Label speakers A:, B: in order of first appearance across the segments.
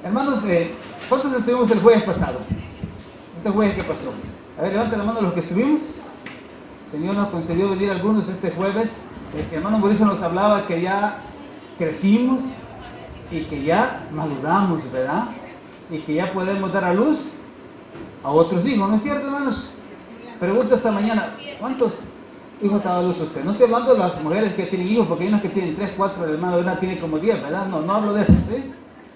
A: Hermanos, ¿cuántos estuvimos el jueves pasado? Este jueves que pasó. A ver, levanten la mano los que estuvimos. El Señor nos concedió venir algunos este jueves. El hermano Mauricio nos hablaba que ya crecimos y que ya maduramos, ¿verdad? Y que ya podemos dar a luz a otros hijos, ¿no es cierto, hermanos? Pregunta esta mañana, ¿cuántos hijos ha dado a luz usted? No estoy hablando de las mujeres que tienen hijos, porque hay unas que tienen 3, 4, el hermano de una tiene como 10, ¿verdad? No hablo de eso, ¿sí?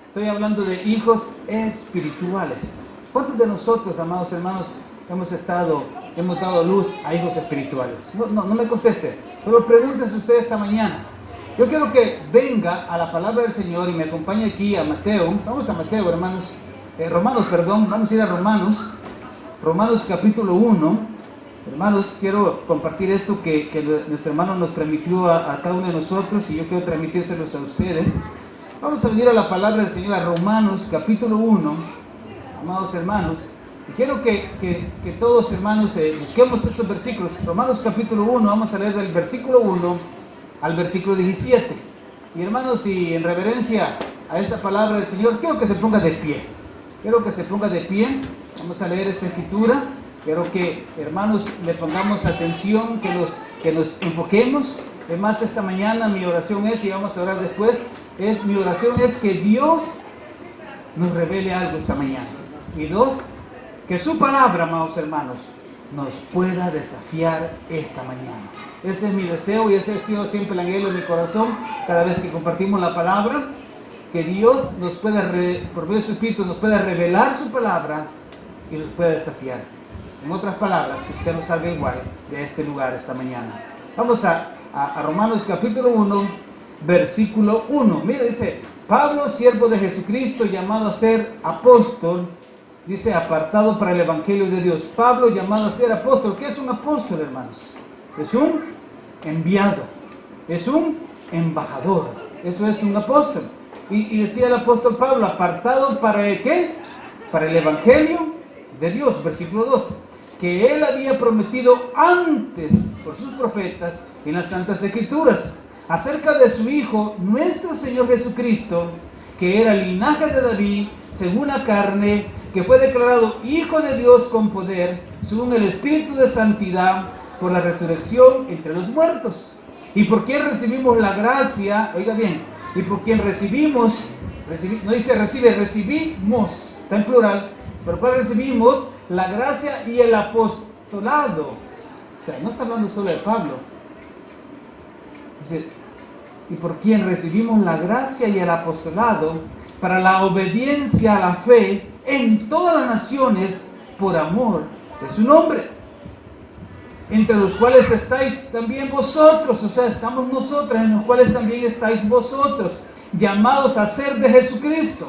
A: Estoy hablando de hijos espirituales. ¿Cuántos de nosotros, amados hermanos, hemos dado luz a hijos espirituales? No me conteste, pero pregúntese usted esta mañana. Yo quiero que venga a la palabra del Señor y me acompañe aquí a Mateo. Vamos a Mateo, hermanos. Vamos a ir a Romanos capítulo 1. Hermanos, quiero compartir esto que nuestro hermano nos transmitió a cada uno de nosotros y yo quiero transmitírselos a ustedes. Vamos a venir a la palabra del Señor, a Romanos capítulo 1, amados hermanos. Y quiero que todos, hermanos, busquemos esos versículos. Romanos capítulo 1, vamos a leer del versículo 1 al versículo 17. Y hermanos, y en reverencia a esta palabra del Señor, quiero que se ponga de pie. Vamos a leer esta escritura. Quiero que, hermanos, le pongamos atención, que nos enfoquemos. Además, esta mañana mi oración es, y vamos a orar después, mi oración es que Dios nos revele algo esta mañana. Y dos, que su palabra, amados hermanos, nos pueda desafiar esta mañana. Ese es mi deseo y ese ha sido siempre el anhelo en mi corazón cada vez que compartimos la palabra, que Dios nos pueda, por medio de su Espíritu, nos pueda revelar su palabra y nos pueda desafiar. En otras palabras, que usted no salga igual de este lugar esta mañana. Vamos a Romanos capítulo 1, versículo 1. Mira, dice: Pablo, siervo de Jesucristo, llamado a ser apóstol, dice, apartado para el evangelio de Dios. Pablo, llamado a ser apóstol. ¿Qué es un apóstol, hermanos? Es un enviado, es un embajador. Eso es un apóstol. Y decía el apóstol Pablo, apartado para el ¿qué? Para el evangelio de Dios. Versículo 12, que él había prometido antes por sus profetas en las santas escrituras, acerca de su Hijo, nuestro Señor Jesucristo, que era linaje de David, según la carne, que fue declarado Hijo de Dios con poder, según el Espíritu de santidad, por la resurrección entre los muertos. Y por quien recibimos la gracia, oiga bien, y por quien recibimos, no dice recibe, recibimos, está en plural, pero cuál recibimos la gracia y el apostolado. O sea, no está hablando solo de Pablo. Dice, y por quien recibimos la gracia y el apostolado para la obediencia a la fe en todas las naciones por amor de su nombre, entre los cuales estáis también vosotros. O sea, estamos nosotros, en los cuales también estáis vosotros, llamados a ser de Jesucristo.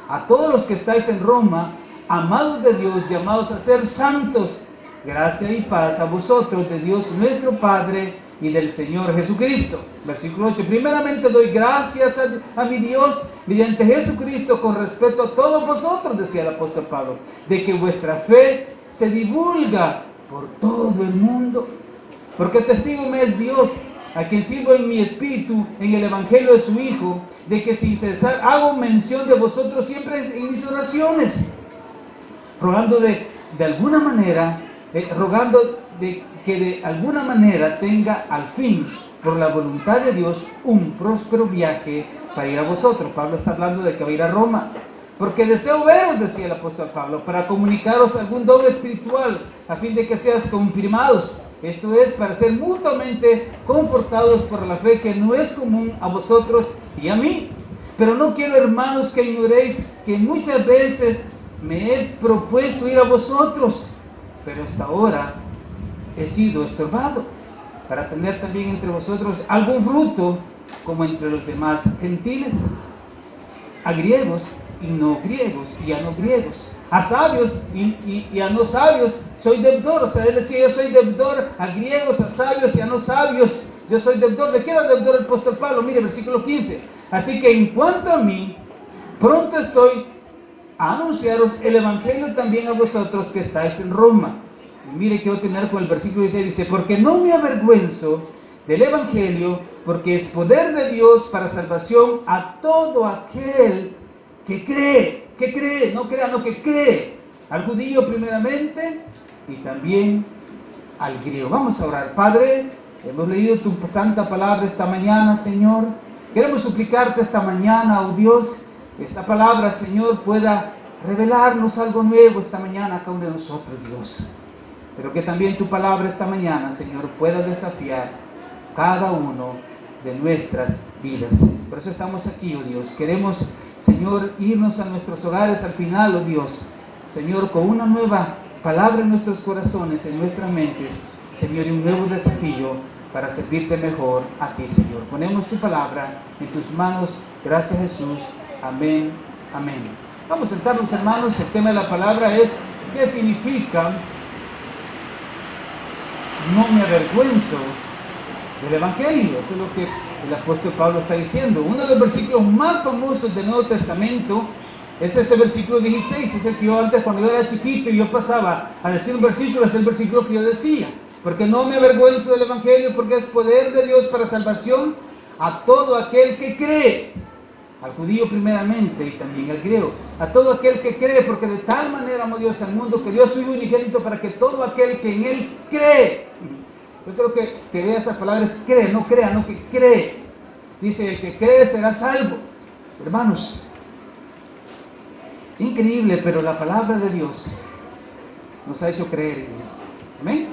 A: A todos los que estáis en Roma, amados de Dios, llamados a ser santos, gracia y paz a vosotros de Dios nuestro Padre y del Señor Jesucristo. Versículo 8. Primeramente doy gracias a mi Dios mediante Jesucristo con respecto a todos vosotros, decía el apóstol Pablo, de que vuestra fe se divulga por todo el mundo, porque testigo me es Dios, a quien sirvo en mi espíritu en el evangelio de su Hijo, de que sin cesar hago mención de vosotros siempre en mis oraciones, rogando de alguna manera, que de alguna manera tenga al fin, por la voluntad de Dios, un próspero viaje para ir a vosotros. Pablo está hablando de que va a ir a Roma. Porque deseo veros, decía el apóstol Pablo, para comunicaros algún don espiritual, a fin de que seas confirmados. Esto es, para ser mutuamente confortados por la fe que no es común a vosotros y a mí. Pero no quiero, hermanos, que ignoréis que muchas veces me he propuesto ir a vosotros, pero hasta ahora he sido estorbado, para tener también entre vosotros algún fruto, como entre los demás gentiles, a griegos y no griegos, y a no griegos, a sabios y a no sabios, soy deudor. O sea, él decía, yo soy deudor a griegos, a sabios y a no sabios. Yo soy deudor. ¿De qué era deudor el apóstol Pablo? Mire, versículo 15. Así que en cuanto a mí, pronto estoy a anunciaros el evangelio también a vosotros que estáis en Roma. Y mire, quiero terminar con el versículo 16. Dice, porque no me avergüenzo del evangelio, porque es poder de Dios para salvación a todo aquel que cree, no crea, no que cree. Al judío primeramente y también al griego. Vamos a orar. Padre, hemos leído tu santa palabra esta mañana, Señor. Queremos suplicarte esta mañana, oh Dios, que esta palabra, Señor, pueda revelarnos algo nuevo esta mañana a cada uno de nosotros, Dios. Pero que también tu palabra esta mañana, Señor, pueda desafiar cada uno de nuestras vidas. Por eso estamos aquí, oh Dios. Queremos, Señor, irnos a nuestros hogares al final, oh Dios. Señor, con una nueva palabra en nuestros corazones, en nuestras mentes, Señor, y un nuevo desafío para servirte mejor a ti, Señor. Ponemos tu palabra en tus manos. Gracias, Jesús. Amén. Amén. Vamos a sentarnos, hermanos. El tema de la palabra es ¿qué significa no me avergüenzo del Evangelio? Eso es lo que el apóstol Pablo está diciendo. Uno de los versículos más famosos del Nuevo Testamento es ese versículo 16. Es el que yo antes, cuando yo era chiquito y yo pasaba a decir un versículo, es el versículo que yo decía. Porque no me avergüenzo del Evangelio, porque es poder de Dios para salvación a todo aquel que cree. Al judío primeramente y también al griego. A todo aquel que cree, porque de tal manera amó Dios al mundo que dio a su Hijo unigénito para que todo aquel que en Él cree. Yo creo que vea esas palabras, cree, no crea, no que cree. Dice, el que cree será salvo. Hermanos, increíble, pero la palabra de Dios nos ha hecho creer en Él. Amén.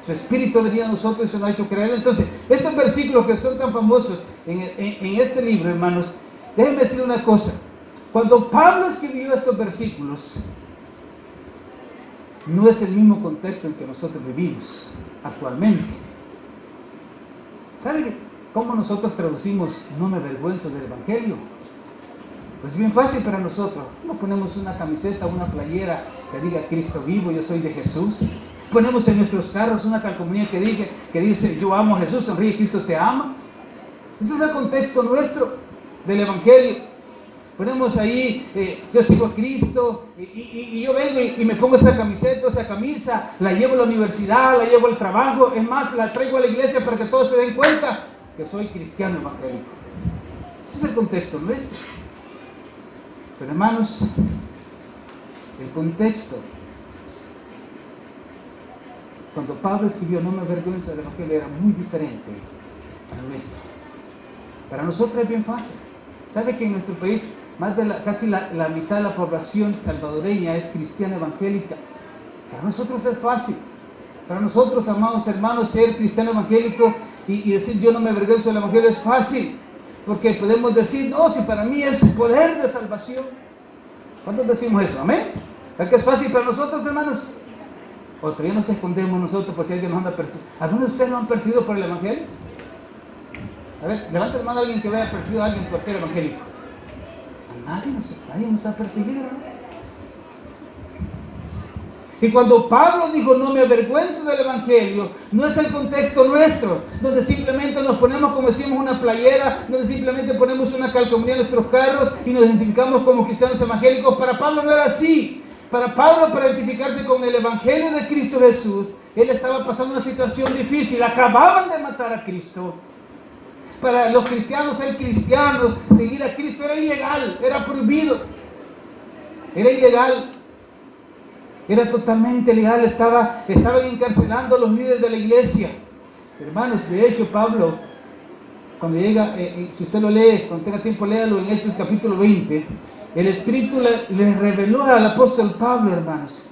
A: Su Espíritu ha venido a nosotros y se nos ha hecho creer. Entonces, estos versículos que son tan famosos en este libro, hermanos, déjenme decir una cosa. Cuando Pablo escribió estos versículos, no es el mismo contexto en que nosotros vivimos actualmente. ¿Saben cómo nosotros traducimos no me avergüenzo del Evangelio? Pues bien fácil para nosotros. No ponemos una camiseta, una playera que diga Cristo vivo, yo soy de Jesús. Ponemos en nuestros carros una calcomanía que dice yo amo a Jesús, sonríe, Cristo te ama. Ese es el contexto nuestro del Evangelio. Ponemos ahí, yo sigo a Cristo y yo vengo y me pongo esa camiseta, esa camisa, la llevo a la universidad, la llevo al trabajo, es más, la traigo a la iglesia para que todos se den cuenta que soy cristiano evangélico. Ese es el contexto nuestro. Pero hermanos, el contexto, cuando Pablo escribió no me avergüenzo del Evangelio, era muy diferente al nuestro. Para nosotros es bien fácil. ¿Sabe que en nuestro país casi la mitad de la población salvadoreña es cristiana evangélica? Para nosotros es fácil. Para nosotros, amados hermanos, ser cristiano evangélico y decir yo no me avergüenzo del Evangelio es fácil. Porque podemos decir, no, si para mí es poder de salvación. ¿Cuántos decimos eso? ¿Amén? ¿Es que es fácil para nosotros, hermanos? O todavía nos escondemos nosotros por si alguien nos anda persiguiendo. ¿Algunos de ustedes lo han perseguido por el Evangelio? A ver, levanta la mano a alguien que haya perseguido a alguien por ser evangélico. A nadie nos ha perseguido, ¿no? Y cuando Pablo dijo no me avergüenzo del Evangelio, no es el contexto nuestro, donde simplemente nos ponemos, como decimos, una playera, donde simplemente ponemos una calcomanía en nuestros carros y nos identificamos como cristianos evangélicos. Para Pablo no era así. Para Pablo, para identificarse con el Evangelio de Cristo Jesús, él estaba pasando una situación difícil. Acababan de matar a Cristo. Para los cristianos, ser cristiano, seguir a Cristo era ilegal, era prohibido. Era ilegal. Era totalmente ilegal. Estaban encarcelando a los líderes de la iglesia. Hermanos, de hecho, Pablo, cuando llega, si usted lo lee, cuando tenga tiempo, léalo en Hechos capítulo 20. El Espíritu le reveló al apóstol Pablo, hermanos.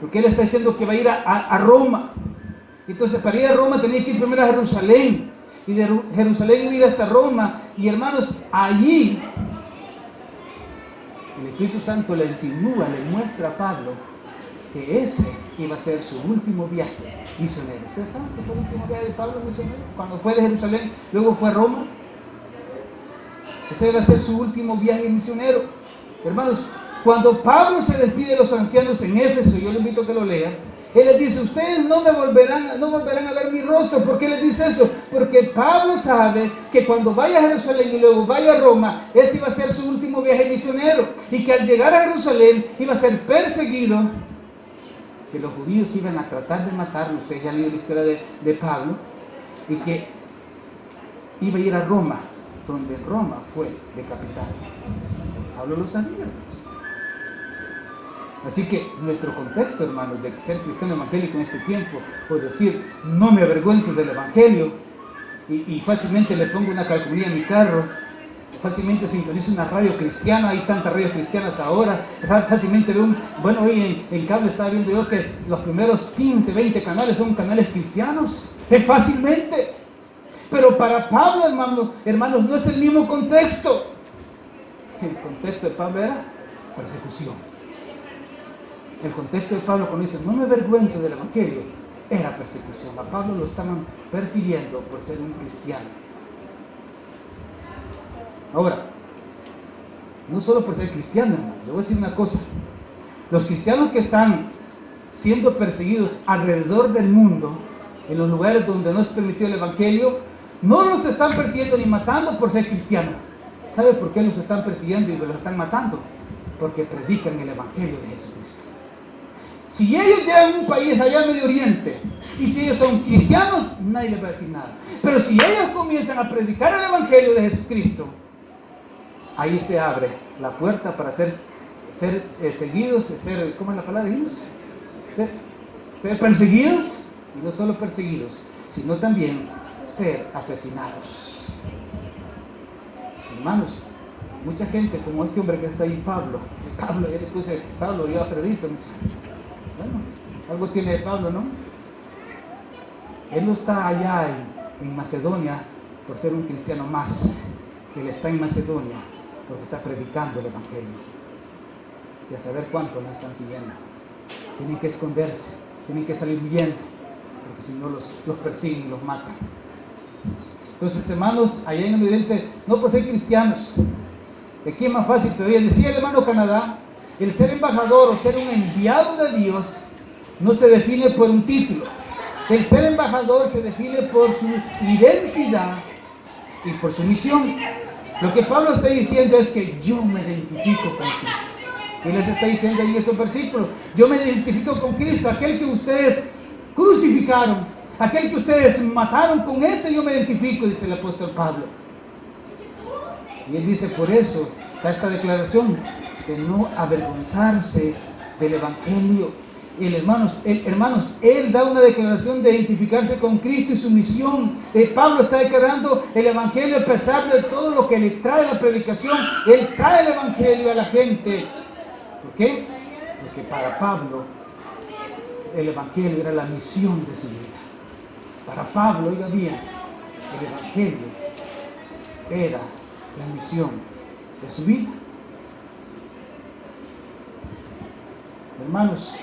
A: Porque él está diciendo que va a ir a Roma. Entonces, para ir a Roma tenía que ir primero a Jerusalén. Y de Jerusalén iba a ir hasta Roma. Y hermanos, allí el Espíritu Santo le insinúa, le muestra a Pablo que ese iba a ser su último viaje misionero. ¿Ustedes saben que fue el último viaje de Pablo misionero? Cuando fue de Jerusalén, luego fue a Roma. Ese iba a ser su último viaje misionero. Hermanos, cuando Pablo se despide de los ancianos en Éfeso, yo le invito a que lo lean, él les dice, ustedes no volverán a ver mi rostro. ¿Por qué les dice eso? Porque Pablo sabe que cuando vaya a Jerusalén y luego vaya a Roma, ese iba a ser su último viaje misionero. Y que al llegar a Jerusalén iba a ser perseguido, que los judíos iban a tratar de matarlo. Ustedes ya han leído la historia de Pablo. Y que iba a ir a Roma, donde Roma fue decapitado. Pablo lo sabía, hermanos. Así que nuestro contexto, hermanos, de ser cristiano evangélico en este tiempo, o decir, no me avergüenzo del evangelio, y fácilmente le pongo una calcomanía en mi carro, fácilmente sintonizo una radio cristiana, hay tantas radios cristianas ahora, fácilmente veo hoy en cable estaba viendo yo que los primeros 15, 20 canales son canales cristianos, fácilmente. Pero para Pablo, hermanos, no es el mismo contexto. El contexto de Pablo era persecución. El contexto de Pablo cuando dice, no me avergüenzo del evangelio, era persecución. A Pablo lo estaban persiguiendo por ser un cristiano. Ahora, no solo por ser cristiano, hermano, le voy a decir una cosa. Los cristianos que están siendo perseguidos alrededor del mundo, en los lugares donde no es permitido el evangelio, no los están persiguiendo ni matando por ser cristianos. ¿Sabe por qué los están persiguiendo y los están matando? Porque predican el evangelio de Jesucristo. Si ellos llegan a un país allá en Medio Oriente, y si ellos son cristianos, nadie les va a decir nada. Pero si ellos comienzan a predicar el evangelio de Jesucristo, ahí se abre la puerta para ser seguidos, ¿cómo es la palabra? Ser perseguidos, y no solo perseguidos, sino también ser asesinados. Hermanos, mucha gente, como este hombre que está ahí, Pablo, yo le puse Pablo y yo a Alfredito. Bueno, algo tiene de Pablo, ¿no? Él no está allá en Macedonia por ser un cristiano más. Él está en Macedonia porque está predicando el evangelio. Y a saber cuánto no están siguiendo. Tienen que esconderse, tienen que salir huyendo, porque si no los persiguen y los matan. Entonces, hermanos, allá en el Oriente, no por ser cristianos. Aquí es más fácil todavía. Decía el hermano Canadá, el ser embajador o ser un enviado de Dios no se define por un título. El ser embajador se define por su identidad y por su misión. Lo que Pablo está diciendo es que yo me identifico con Cristo. Él les está diciendo ahí en esos versículos, yo me identifico con Cristo, aquel que ustedes crucificaron, aquel que ustedes mataron, con ese yo me identifico, dice el apóstol Pablo. Y él dice, por eso da esta declaración de no avergonzarse del evangelio. Hermanos, él da una declaración de identificarse con Cristo y su misión. Pablo está declarando el evangelio a pesar de todo lo que le trae la predicación. Él trae el evangelio a la gente. ¿Por qué? Porque para Pablo el evangelio era la misión de su vida. Para Pablo, oiga bien, el evangelio era la misión de su vida. Hermanos,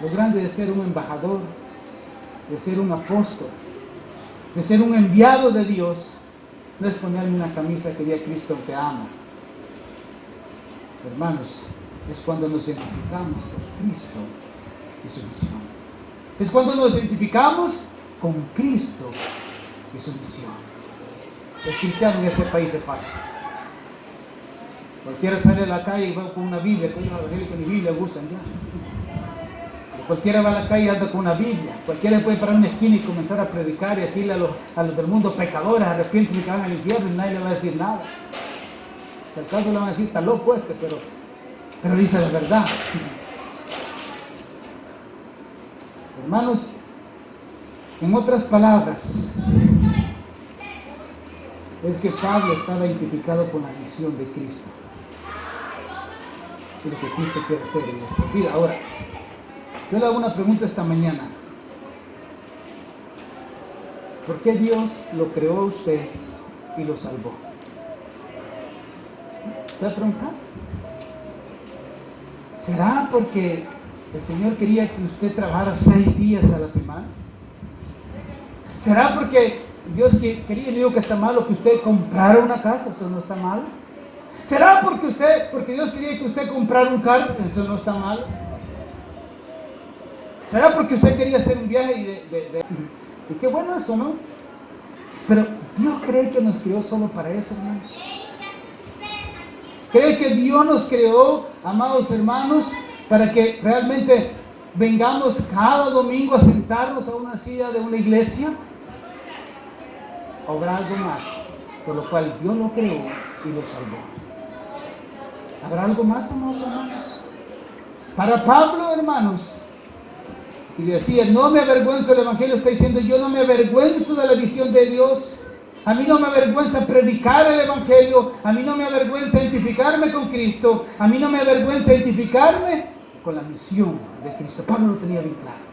A: lo grande de ser un embajador, de ser un apóstol, de ser un enviado de Dios, no es ponerme una camisa que diga Cristo te ama. Hermanos, es cuando nos identificamos con Cristo y su misión. Es cuando nos identificamos con Cristo y su misión. Ser cristiano en este país es fácil. Cualquiera sale a la calle y va con una Biblia, que los evangélicos ni Biblia usan ya. Cualquiera va a la calle y anda con una Biblia. Cualquiera puede parar en una esquina y comenzar a predicar y decirle a los del mundo, pecadores, arrepiéntense que van al infierno, y nadie le va a decir nada. Si al caso le van a decir, está loco este, pero dice la verdad. Hermanos, en otras palabras, es que Pablo estaba identificado con la misión de Cristo y lo que Cristo quiere hacer en nuestra vida. Ahora, yo le hago una pregunta esta mañana. ¿Por qué Dios lo creó a usted y lo salvó? ¿Se ha preguntado? ¿Será porque el Señor quería que usted trabajara 6 días a la semana? ¿Será porque Dios quería, y digo que está malo, que usted comprara una casa? Eso no está mal. ¿Será porque Dios quería que usted comprara un carro? Eso no está mal. ¿Será porque usted quería hacer un viaje y qué bueno eso, ¿no? Pero Dios cree que nos creó solo para eso, hermanos. ¿Cree que Dios nos creó, amados hermanos, para que realmente vengamos cada domingo a sentarnos a una silla de una iglesia? ¿O habrá algo más por lo cual Dios lo creó y lo salvó? ¿Habrá algo más, amados hermanos? Para Pablo, hermanos, y decía, no me avergüenzo del Evangelio, está diciendo, yo no me avergüenzo de la visión de Dios. A mí no me avergüenza predicar el Evangelio, a mí no me avergüenza identificarme con Cristo, a mí no me avergüenza identificarme con la misión de Cristo. Pablo lo tenía bien claro.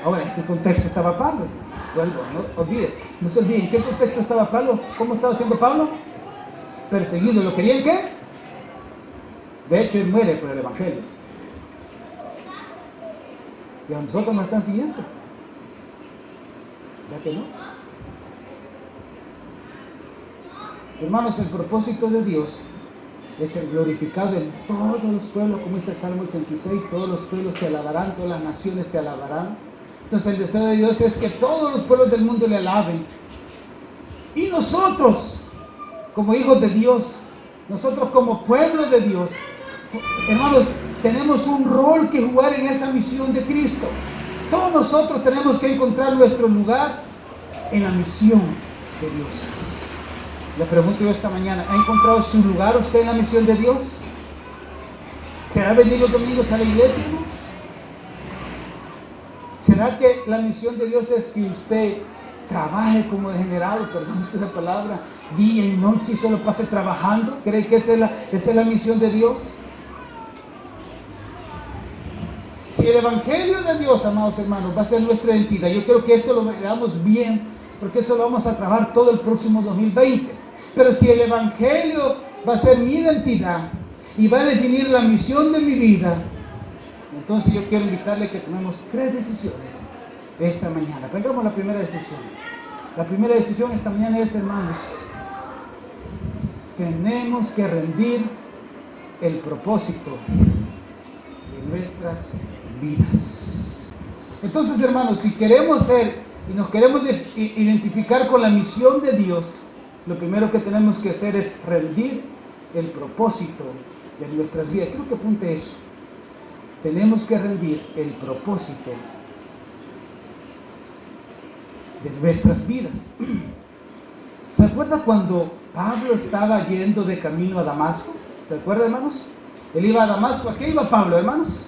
A: Ahora, ¿en qué contexto estaba Pablo? Vuelvo, no se olviden, ¿en qué contexto estaba Pablo? ¿Cómo estaba haciendo Pablo? Perseguido. ¿Lo querían qué? De hecho, él muere por el Evangelio. Y a nosotros nos están siguiendo. ¿Ya que no? Hermanos, el propósito de Dios es ser glorificado en todos los pueblos, como dice el Salmo 86, todos los pueblos te alabarán, todas las naciones te alabarán. Entonces el deseo de Dios es que todos los pueblos del mundo le alaben. Y nosotros, como hijos de Dios, nosotros como pueblo de Dios, hermanos, tenemos un rol que jugar en esa misión de Cristo. Todos nosotros tenemos que encontrar nuestro lugar en la misión de Dios. Le pregunto yo esta mañana, ¿ha encontrado su lugar usted en la misión de Dios? ¿Será venir los domingos a la iglesia, hermanos? ¿Será que la misión de Dios es que usted trabaje como degenerado, perdón esa palabra, día y noche y solo pase trabajando? ¿Cree que esa es la misión de Dios? Si el Evangelio de Dios, amados hermanos, va a ser nuestra identidad, yo creo que esto lo veamos bien, porque eso lo vamos a trabajar todo el próximo 2020. Pero si el Evangelio va a ser mi identidad y va a definir la misión de mi vida, entonces yo quiero invitarle a que tomemos 3 decisiones esta mañana. Pongamos la primera decisión. La primera decisión esta mañana es, hermanos, tenemos que rendir el propósito de nuestras vidas. Entonces, hermanos, si queremos ser y nos queremos identificar con la misión de Dios, lo primero que tenemos que hacer es rendir el propósito de nuestras vidas. Creo que apunte eso. Tenemos que rendir el propósito de nuestras vidas. ¿Se acuerda cuando Pablo estaba yendo de camino a Damasco? ¿Se acuerda, hermanos? Él iba a Damasco. ¿A qué iba Pablo, hermanos?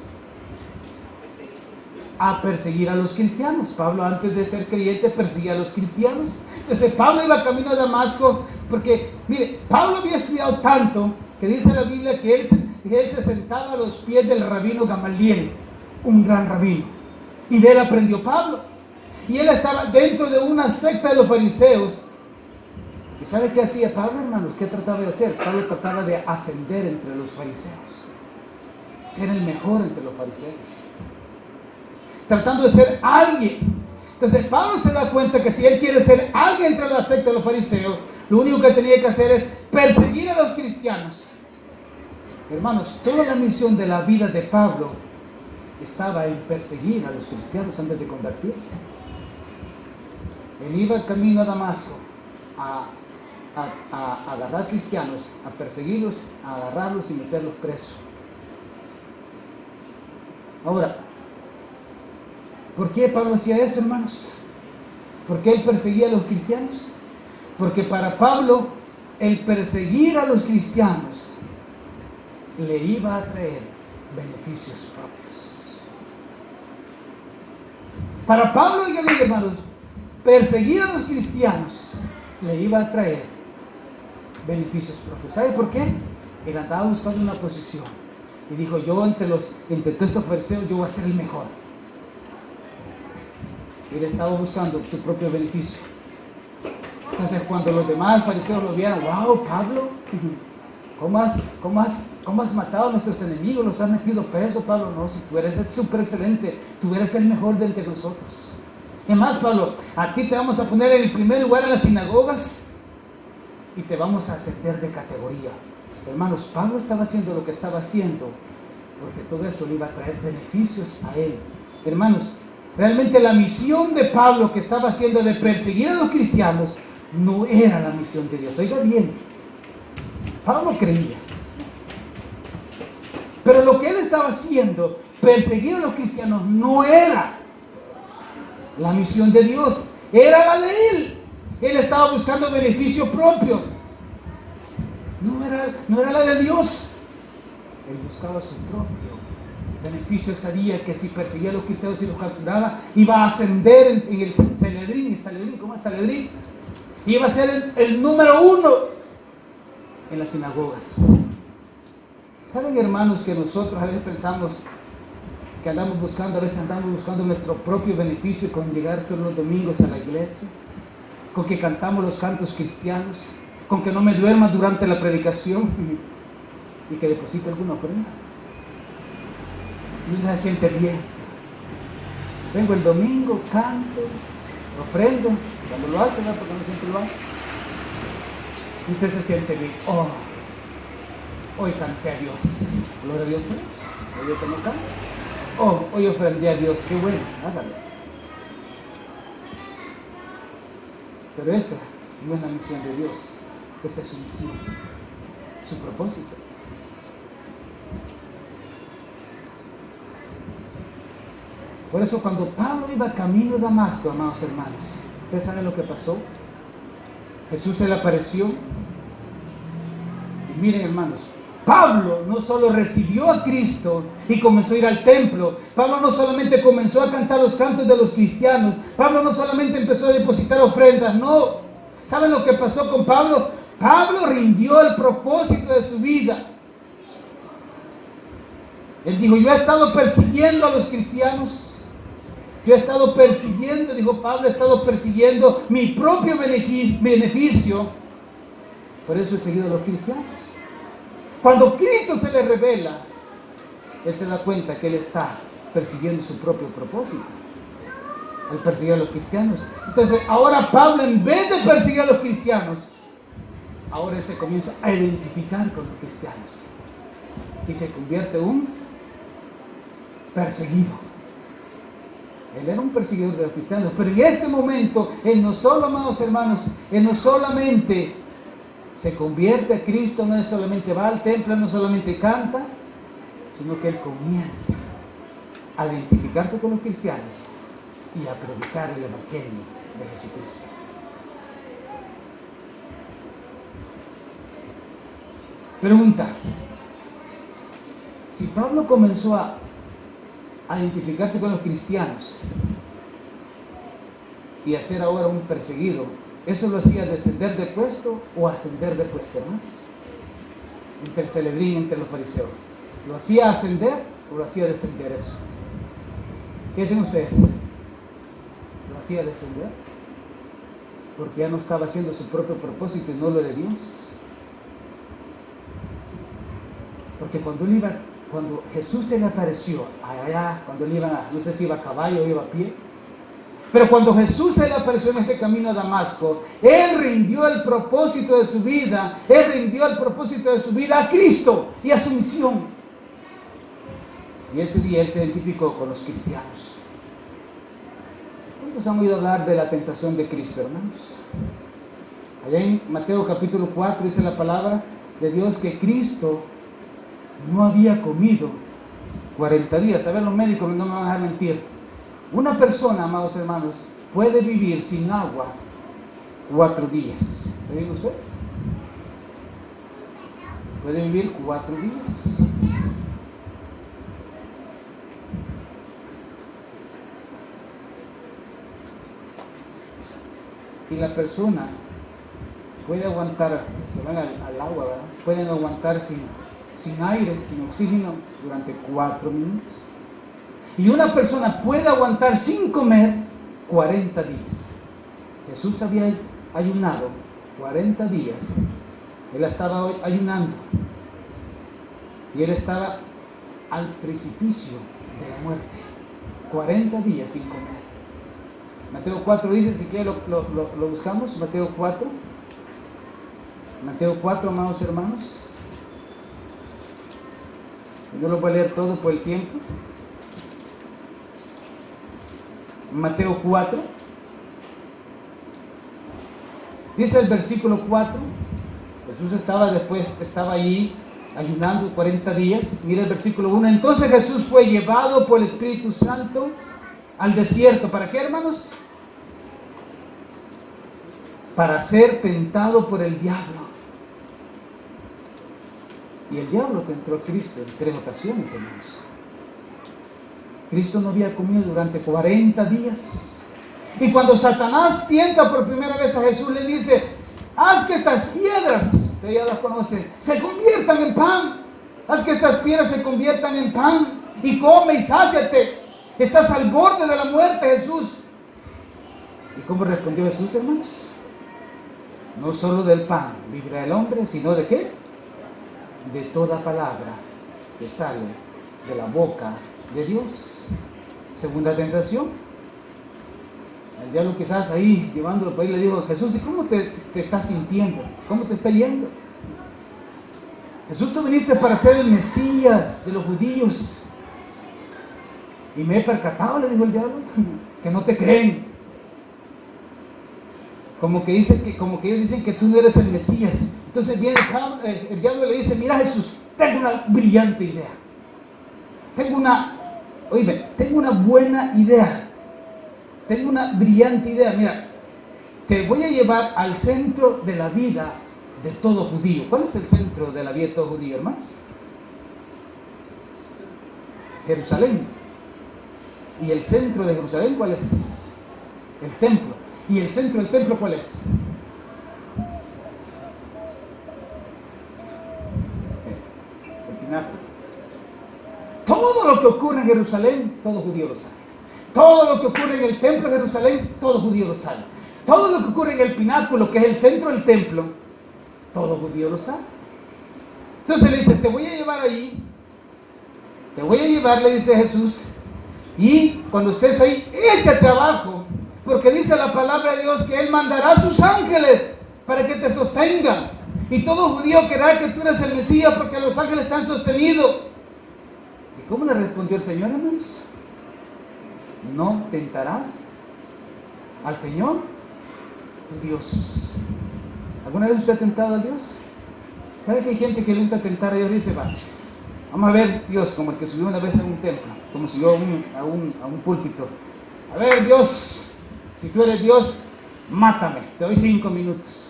A: A perseguir a los cristianos. Pablo, antes de ser creyente, perseguía a los cristianos. Entonces Pablo iba camino a Damasco porque, mire, Pablo había estudiado tanto que dice la Biblia que él se sentaba a los pies del rabino Gamaliel, un gran rabino, y de él aprendió Pablo. Y él estaba dentro de una secta de los fariseos. ¿Y sabe qué hacía Pablo, hermanos? ¿Qué trataba de hacer? Pablo trataba de ascender entre los fariseos, ser el mejor entre los fariseos, tratando de ser alguien. Entonces Pablo se da cuenta que si él quiere ser alguien entre la secta de los fariseos, lo único que tenía que hacer es perseguir a los cristianos. Hermanos, toda la misión de la vida de Pablo estaba en perseguir a los cristianos antes de convertirse. Él iba camino a Damasco a agarrar cristianos, a perseguirlos, a agarrarlos y meterlos presos. Ahora, ¿por qué Pablo hacía eso, hermanos? ¿Por qué él perseguía a los cristianos? Porque para Pablo, el perseguir a los cristianos le iba a traer beneficios propios. Para Pablo, díganme, hermanos, perseguir a los cristianos le iba a traer beneficios propios. ¿Sabe por qué? Él andaba buscando una posición y dijo, yo entre todos estos fariseos yo voy a ser el mejor. Él estaba buscando su propio beneficio. Entonces cuando los demás fariseos lo vieron, wow, Pablo, ¿cómo has matado a nuestros enemigos? ¿Los has metido preso, Pablo? No, si tú eres súper excelente, tú eres el mejor de entre nosotros. Es más, Pablo, a ti te vamos a poner en el primer lugar en las sinagogas y te vamos a ascender de categoría. Hermanos, Pablo estaba haciendo lo que estaba haciendo porque todo eso le iba a traer beneficios a él. Hermanos, realmente la misión de Pablo que estaba haciendo de perseguir a los cristianos no era la misión de Dios. Oiga bien, Pablo creía, pero lo que él estaba haciendo, perseguir a los cristianos, no era la misión de Dios, era la de él. Él estaba buscando beneficio propio, no no era la de Dios. Él buscaba su propio beneficio. Sabía que si perseguía a los cristianos y los capturaba, iba a ascender en el Sanedrín. ¿Cómo es Sanedrín? Iba a ser el número 1 en las sinagogas. ¿Saben, hermanos, que nosotros a veces pensamos que a veces andamos buscando nuestro propio beneficio con llegar todos los domingos a la iglesia, con que cantamos los cantos cristianos, con que no me duerma durante la predicación y que deposite alguna ofrenda? Y uno se siente bien. Vengo el domingo, canto, ofrendo, cuando lo hace, ¿no? Porque no siempre lo hace. Y usted se siente bien. Oh, hoy canté a Dios. Gloria a Dios por eso. Hoy yo que no canto. Oh, hoy ofrendé a Dios. Qué bueno, hágalo. Pero esa no es la misión de Dios. Esa es su misión, su propósito. Por eso cuando Pablo iba camino a Damasco, amados hermanos, ¿ustedes saben lo que pasó? Jesús se le apareció. Y miren, hermanos, Pablo no solo recibió a Cristo y comenzó a ir al templo. Pablo no solamente comenzó a cantar los cantos de los cristianos. Pablo no solamente empezó a depositar ofrendas. No. ¿Saben lo que pasó con Pablo? Pablo rindió el propósito de su vida. Él dijo: yo he estado persiguiendo a los cristianos. Yo he estado persiguiendo, dijo Pablo, he estado persiguiendo mi propio beneficio. Por eso he seguido a los cristianos. Cuando Cristo se le revela, él se da cuenta que él está persiguiendo su propio propósito al perseguir a los cristianos. Entonces, ahora Pablo, en vez de perseguir a los cristianos, ahora él se comienza a identificar con los cristianos y se convierte en un perseguido. Él era un perseguidor de los cristianos, pero en este momento, él no solo, amados hermanos, él no solamente se convierte a Cristo, no solamente va al templo, no solamente canta, sino que él comienza a identificarse con los cristianos y a predicar el evangelio de Jesucristo. Pregunta: si Pablo comenzó a identificarse con los cristianos y a ser ahora un perseguido, ¿eso lo hacía descender de puesto o ascender de puesto, hermanos? Entre el Sanedrín, entre los fariseos, ¿lo hacía ascender o lo hacía descender eso? ¿Qué dicen ustedes? ¿Lo hacía descender? Porque ya no estaba haciendo su propio propósito y no lo de Dios. Porque cuando Jesús se le apareció allá, cuando él iba, no sé si iba a caballo o iba a pie, pero cuando Jesús se le apareció en ese camino a Damasco, él rindió el propósito de su vida, a Cristo y a su misión. Y ese día él se identificó con los cristianos. ¿Cuántos han oído hablar de la tentación de Cristo, hermanos? Allá en Mateo capítulo 4 dice la palabra de Dios que Cristo no había comido 40 días. A ver, los médicos no me van a dejar mentir. Una persona, amados hermanos, puede vivir sin agua 4 días. ¿Saben ustedes? Puede vivir 4 días. Y la persona puede aguantar, que van al agua, ¿verdad? Pueden aguantar sin aire, sin oxígeno, durante 4 minutos. Y una persona puede aguantar sin comer 40 días. Jesús había ayunado 40 días. Él estaba ayunando. Y él estaba al precipicio de la muerte. 40 días sin comer. Mateo 4 dice, si quiere lo buscamos, Mateo 4. Mateo 4, amados hermanos. No lo voy a leer todo por el tiempo. Mateo 4. Dice el versículo 4. Jesús estaba allí ayunando 40 días. Mira el versículo 1. Entonces Jesús fue llevado por el Espíritu Santo al desierto. ¿Para qué, hermanos? Para ser tentado por el diablo. Y el diablo tentó a Cristo en 3 ocasiones, hermanos. Cristo no había comido durante 40 días. Y cuando Satanás tienta por primera vez a Jesús, le dice: haz que estas piedras, ustedes ya las conocen, se conviertan en pan. Haz que estas piedras se conviertan en pan. Y come y sáciate. Estás al borde de la muerte, Jesús. ¿Y cómo respondió Jesús, hermanos? No solo del pan vivirá el hombre, sino ¿de qué? De toda palabra que sale de la boca de Dios. Segunda tentación. El diablo quizás ahí llevándolo por ahí le dijo: Jesús, ¿y cómo te estás sintiendo? ¿Cómo te está yendo? Jesús, tú viniste para ser el Mesías de los judíos. Y me he percatado, le dijo el diablo, que no te creen. Como que ellos dicen que tú no eres el Mesías. Entonces viene el diablo y le dice: mira, Jesús, tengo una brillante idea. Tengo una buena idea. Tengo una brillante idea. Mira, te voy a llevar al centro de la vida de todo judío. ¿Cuál es el centro de la vida de todo judío, hermanos? Jerusalén. ¿Y el centro de Jerusalén cuál es? El templo. ¿Y el centro del templo cuál es? El pináculo. Todo lo que ocurre en Jerusalén, todo judío lo sabe. Todo lo que ocurre en el templo de Jerusalén, todo judío lo sabe. Todo lo que ocurre en el pináculo, que es el centro del templo, todo judío lo sabe. Entonces le dice: te voy a llevar ahí. Te voy a llevar, le dice Jesús. Y cuando estés ahí, échate abajo. Porque dice la palabra de Dios que Él mandará a sus ángeles para que te sostengan. Y todo judío creerá que tú eres el Mesías, porque los ángeles te han sostenido. ¿Y cómo le respondió el Señor, hermanos? No tentarás al Señor, tu Dios. ¿Alguna vez usted ha tentado a Dios? ¿Sabe que hay gente que le gusta tentar a Dios y dice: vamos a ver Dios, como el que subió una vez a un templo, como subió a un púlpito? A ver, Dios, si tú eres Dios, mátame, te doy 5 minutos.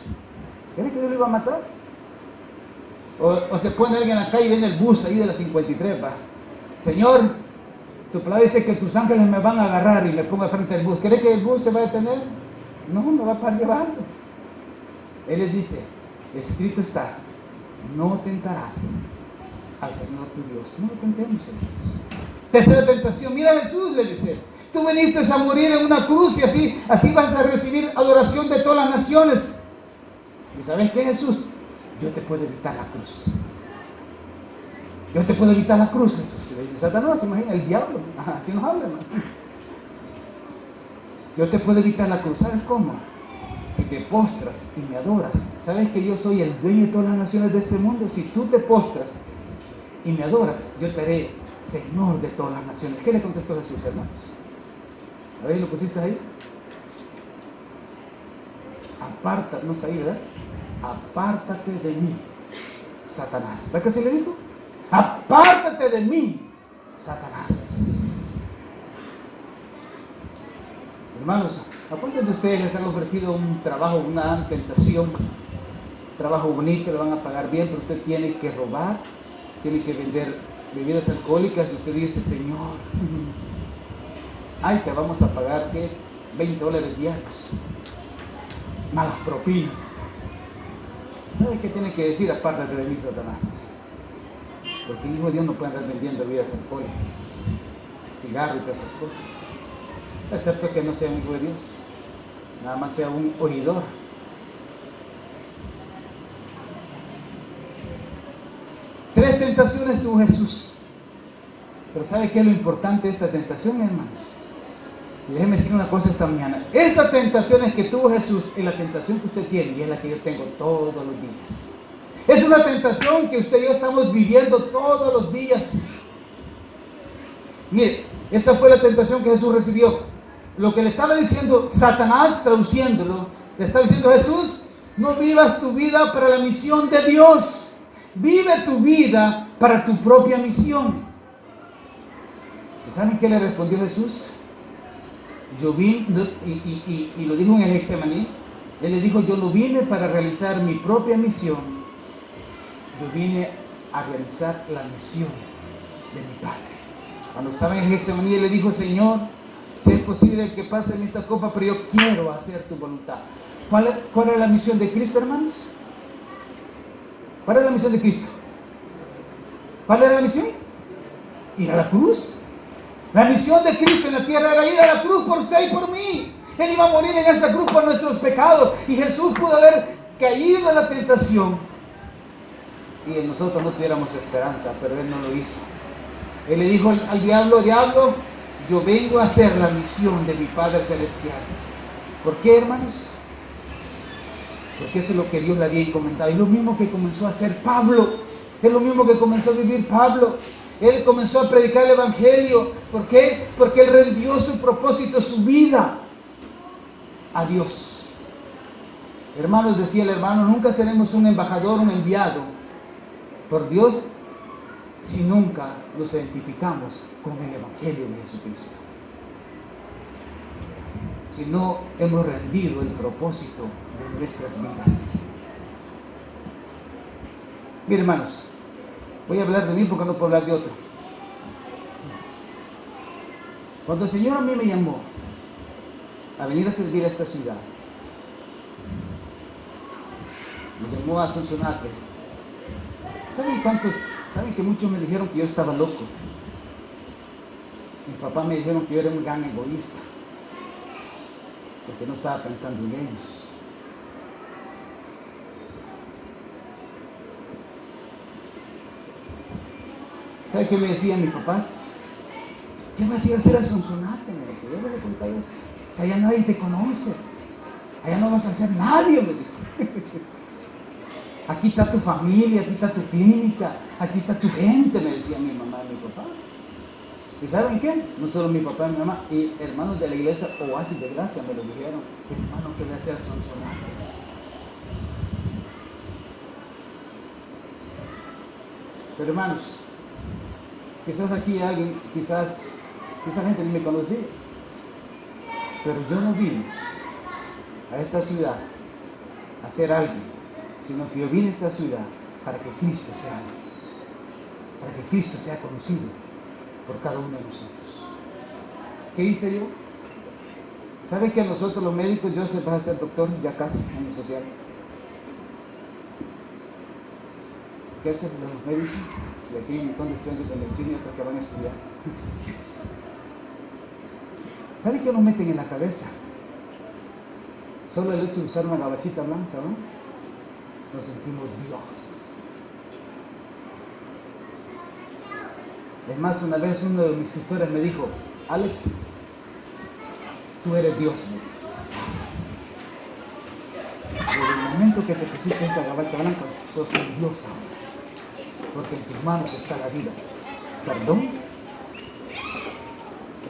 A: ¿Crees que Dios lo iba a matar? O se pone alguien acá y viene el bus ahí de la 53, Señor, tu palabra dice que tus ángeles me van a agarrar y me pongo frente al bus. ¿Cree que el bus se va a detener? No, me va a parar llevando. Él les dice: escrito está, no tentarás al Señor tu Dios. No lo tentemos, Señor. Tercera tentación. Mira, Jesús le dice: tú viniste a morir en una cruz y así vas a recibir adoración de todas las naciones. ¿Y sabes qué, Jesús? Yo te puedo evitar la cruz. Yo te puedo evitar la cruz, Jesús. Y le dice Satanás, imagina, el diablo. Así nos habla, hermano. Yo te puedo evitar la cruz. ¿Sabes cómo? Si te postras y me adoras. ¿Sabes que yo soy el dueño de todas las naciones de este mundo? Si tú te postras y me adoras, yo te haré Señor de todas las naciones. ¿Qué le contestó Jesús, hermanos? A ver, ¿lo pusiste ahí? Aparta, no está ahí, ¿verdad? Apártate de mí, Satanás. ¿Verdad que así le dijo? Apártate de mí, Satanás. Hermanos, ¿a cuántos de ustedes les han ofrecido un trabajo, una tentación, un trabajo bonito, le van a pagar bien, pero usted tiene que robar, tiene que vender bebidas alcohólicas y usted dice: Señor, ay, te vamos a pagar, ¿qué? $20 diarios, malas propinas. ¿Sabe qué tiene que decir? Apártate de mí, Satanás. Porque el Hijo de Dios no puede andar vendiendo bebidas alcohólicas, cigarros y todas esas cosas. Excepto que no sea un hijo de Dios, nada más sea un oidor. Tres tentaciones tuvo Jesús. Pero ¿sabe qué es lo importante de esta tentación, hermanos? Y déjeme decir una cosa esta mañana. Esa tentación que tuvo Jesús es la tentación que usted tiene y es la que yo tengo todos los días. Es una tentación que usted y yo estamos viviendo todos los días. Mire, esta fue la tentación que Jesús recibió. Lo que le estaba diciendo Satanás, traduciéndolo, le estaba diciendo: Jesús, no vivas tu vida para la misión de Dios. Vive tu vida para tu propia misión. ¿Y saben qué le respondió Jesús? Yo vine, y lo dijo en el Getsemaní. Él le dijo: yo no vine para realizar mi propia misión. Yo vine a realizar la misión de mi Padre. Cuando estaba en Getsemaní, le dijo: Señor, si es posible que pase en esta copa, pero yo quiero hacer tu voluntad. ¿Cuál era la misión de Cristo, hermanos? ¿Cuál era la misión de Cristo? ¿Cuál era la misión? Ir a la cruz. La misión de Cristo en la tierra era ir a la cruz por usted y por mí. Él iba a morir en esa cruz por nuestros pecados. Y Jesús pudo haber caído en la tentación y nosotros no tuviéramos esperanza, pero Él no lo hizo. Él le dijo al diablo: diablo, yo vengo a hacer la misión de mi Padre Celestial. ¿Por qué, hermanos? Porque eso es lo que Dios le había encomendado. Es lo mismo que comenzó a hacer Pablo. Es lo mismo que comenzó a vivir Pablo. Él comenzó a predicar el Evangelio. ¿Por qué? Porque Él rendió su propósito, su vida a Dios. Hermanos, decía el hermano, nunca seremos un embajador, un enviado por Dios si nunca nos identificamos con el Evangelio de Jesucristo. Si no hemos rendido el propósito de nuestras vidas. Miren, hermanos, voy a hablar de mí porque no puedo hablar de otro. Cuando el Señor a mí me llamó a venir a servir a esta ciudad, me llamó a Sonsonate. ¿Saben que muchos me dijeron que yo estaba loco? Mi papá me dijeron que yo era un gran egoísta, porque no estaba pensando en ellos. ¿Sabe qué me decían mis papás? ¿Qué vas a ir a hacer a Sonsonate? Me decía, yo les he contado esto. O sea, allá nadie te conoce. Allá no vas a ser nadie, me dijo. Aquí está tu familia, aquí está tu clínica, aquí está tu gente, me decía mi mamá y mi papá. ¿Y saben qué? No solo mi papá y mi mamá, y hermanos de la iglesia Oasis de Gracia me lo dijeron. Hermano, ¿qué voy a hacer a Sonsonate? Pero hermanos, quizás aquí alguien, quizás gente ni me conocía, pero yo no vine a esta ciudad a ser alguien, sino que yo vine a esta ciudad para que Cristo sea alguien, para que Cristo sea conocido por cada uno de nosotros. ¿Qué hice yo? ¿Saben que a nosotros los médicos, yo sé, vas a ser doctor ya casi en lo social? ¿Qué hacen los médicos? Y aquí hay un montón de estudiantes de medicina y otros que van a estudiar. ¿Saben qué nos meten en la cabeza? Solo el hecho de usar una gabachita blanca, ¿no? Nos sentimos Dios. Es más, una vez uno de mis tutores me dijo: Alex, tú eres Dios, ¿no? Desde el momento que te pusiste esa gabacha blanca, sos un Dios ahora, porque en tus manos está la vida. ¿Perdón?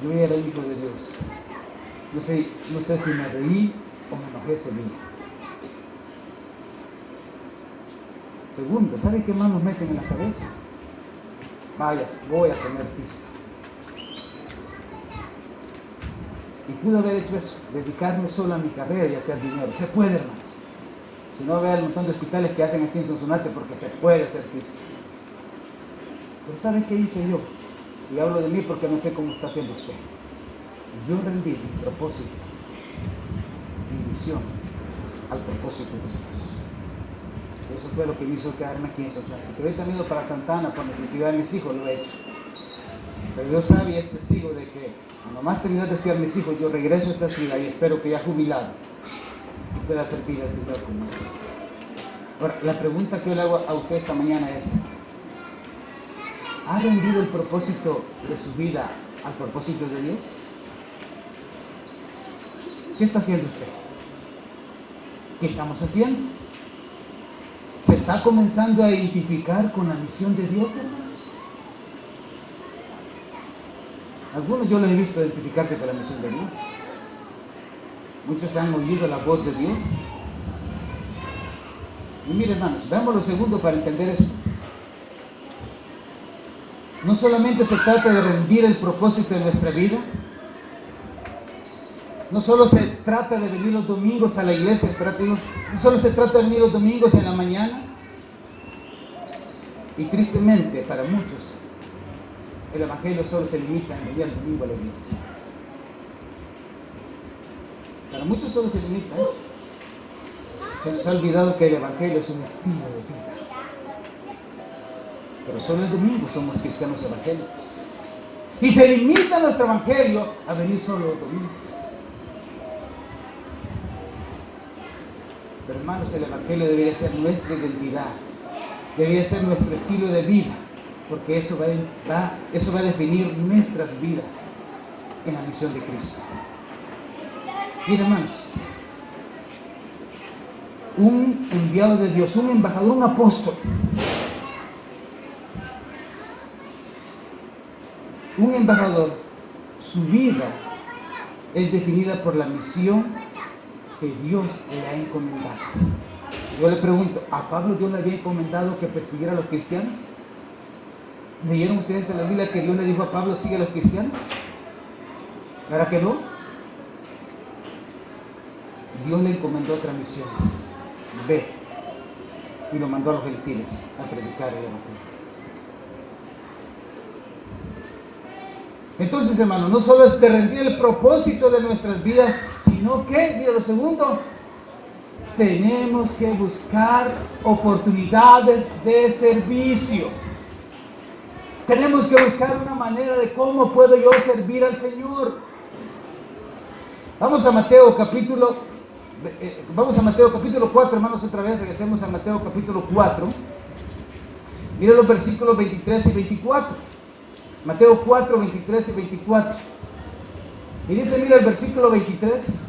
A: Yo era el hijo de Dios. No sé si me reí o me enojé ese día. Segundo, ¿sabe qué más nos meten en la cabeza? Vayas, voy a tener pisto. Y pude haber hecho eso, dedicarme solo a mi carrera y hacer dinero. Se puede, hermanos. Si no, vea el montón de hospitales que hacen aquí en Sonsonate, porque se puede hacer pisto. Pero ¿sabe qué hice yo? Y hablo de mí porque no sé cómo está haciendo usted. Yo rendí mi propósito, mi misión, al propósito de Dios. Eso fue lo que me hizo quedarme aquí en Sonsonate. Que ahorita me he ido para Santana por necesidad de mis hijos, lo he hecho. Pero Dios sabe y es testigo de que cuando más terminé de estudiar mis hijos, yo regreso a esta ciudad y espero que ya jubilado y pueda servir al Señor como es. Ahora, la pregunta que yo le hago a usted esta mañana es: ¿ha rendido el propósito de su vida al propósito de Dios? ¿Qué está haciendo usted? ¿Qué estamos haciendo? ¿Se está comenzando a identificar con la misión de Dios, hermanos? Algunos yo los he visto identificarse con la misión de Dios. Muchos han oído la voz de Dios. Y mire, hermanos, veamos lo segundo para entender eso. No solamente se trata de rendir el propósito de nuestra vida, no solo se trata de venir los domingos a la iglesia, no solo se trata de venir los domingos en la mañana, Y tristemente, para muchos, el Evangelio solo se limita en venir al domingo a la iglesia. Para muchos solo se limita a eso. Se nos ha olvidado que el Evangelio es un estilo de vida. Pero solo el domingo somos cristianos evangélicos. Y se limita nuestro Evangelio a venir solo los domingos. Pero hermanos, el Evangelio debería ser nuestra identidad. Debería ser nuestro estilo de vida. Porque eso va a definir nuestras vidas en la misión de Cristo. Miren, hermanos, un enviado de Dios, un embajador, un apóstol, un embajador, su vida es definida por la misión que Dios le ha encomendado. Yo le pregunto, ¿a Pablo Dios le había encomendado que persiguiera a los cristianos? ¿Leyeron ustedes en la Biblia que Dios le dijo a Pablo, sigue a los cristianos? ¿Verdad que no? Dios le encomendó otra misión. Ve. Y lo mandó a los gentiles a predicar el Evangelio. Entonces, hermanos, no solo es de rendir el propósito de nuestras vidas, sino que, mira lo segundo, tenemos que buscar oportunidades de servicio. Tenemos que buscar una manera de cómo puedo yo servir al Señor. Vamos a Mateo capítulo 4, hermanos, otra vez, regresemos a Mateo capítulo 4. Mira los versículos 23 y 24. Mateo 4, 23 y 24. Y dice, mira el versículo 23.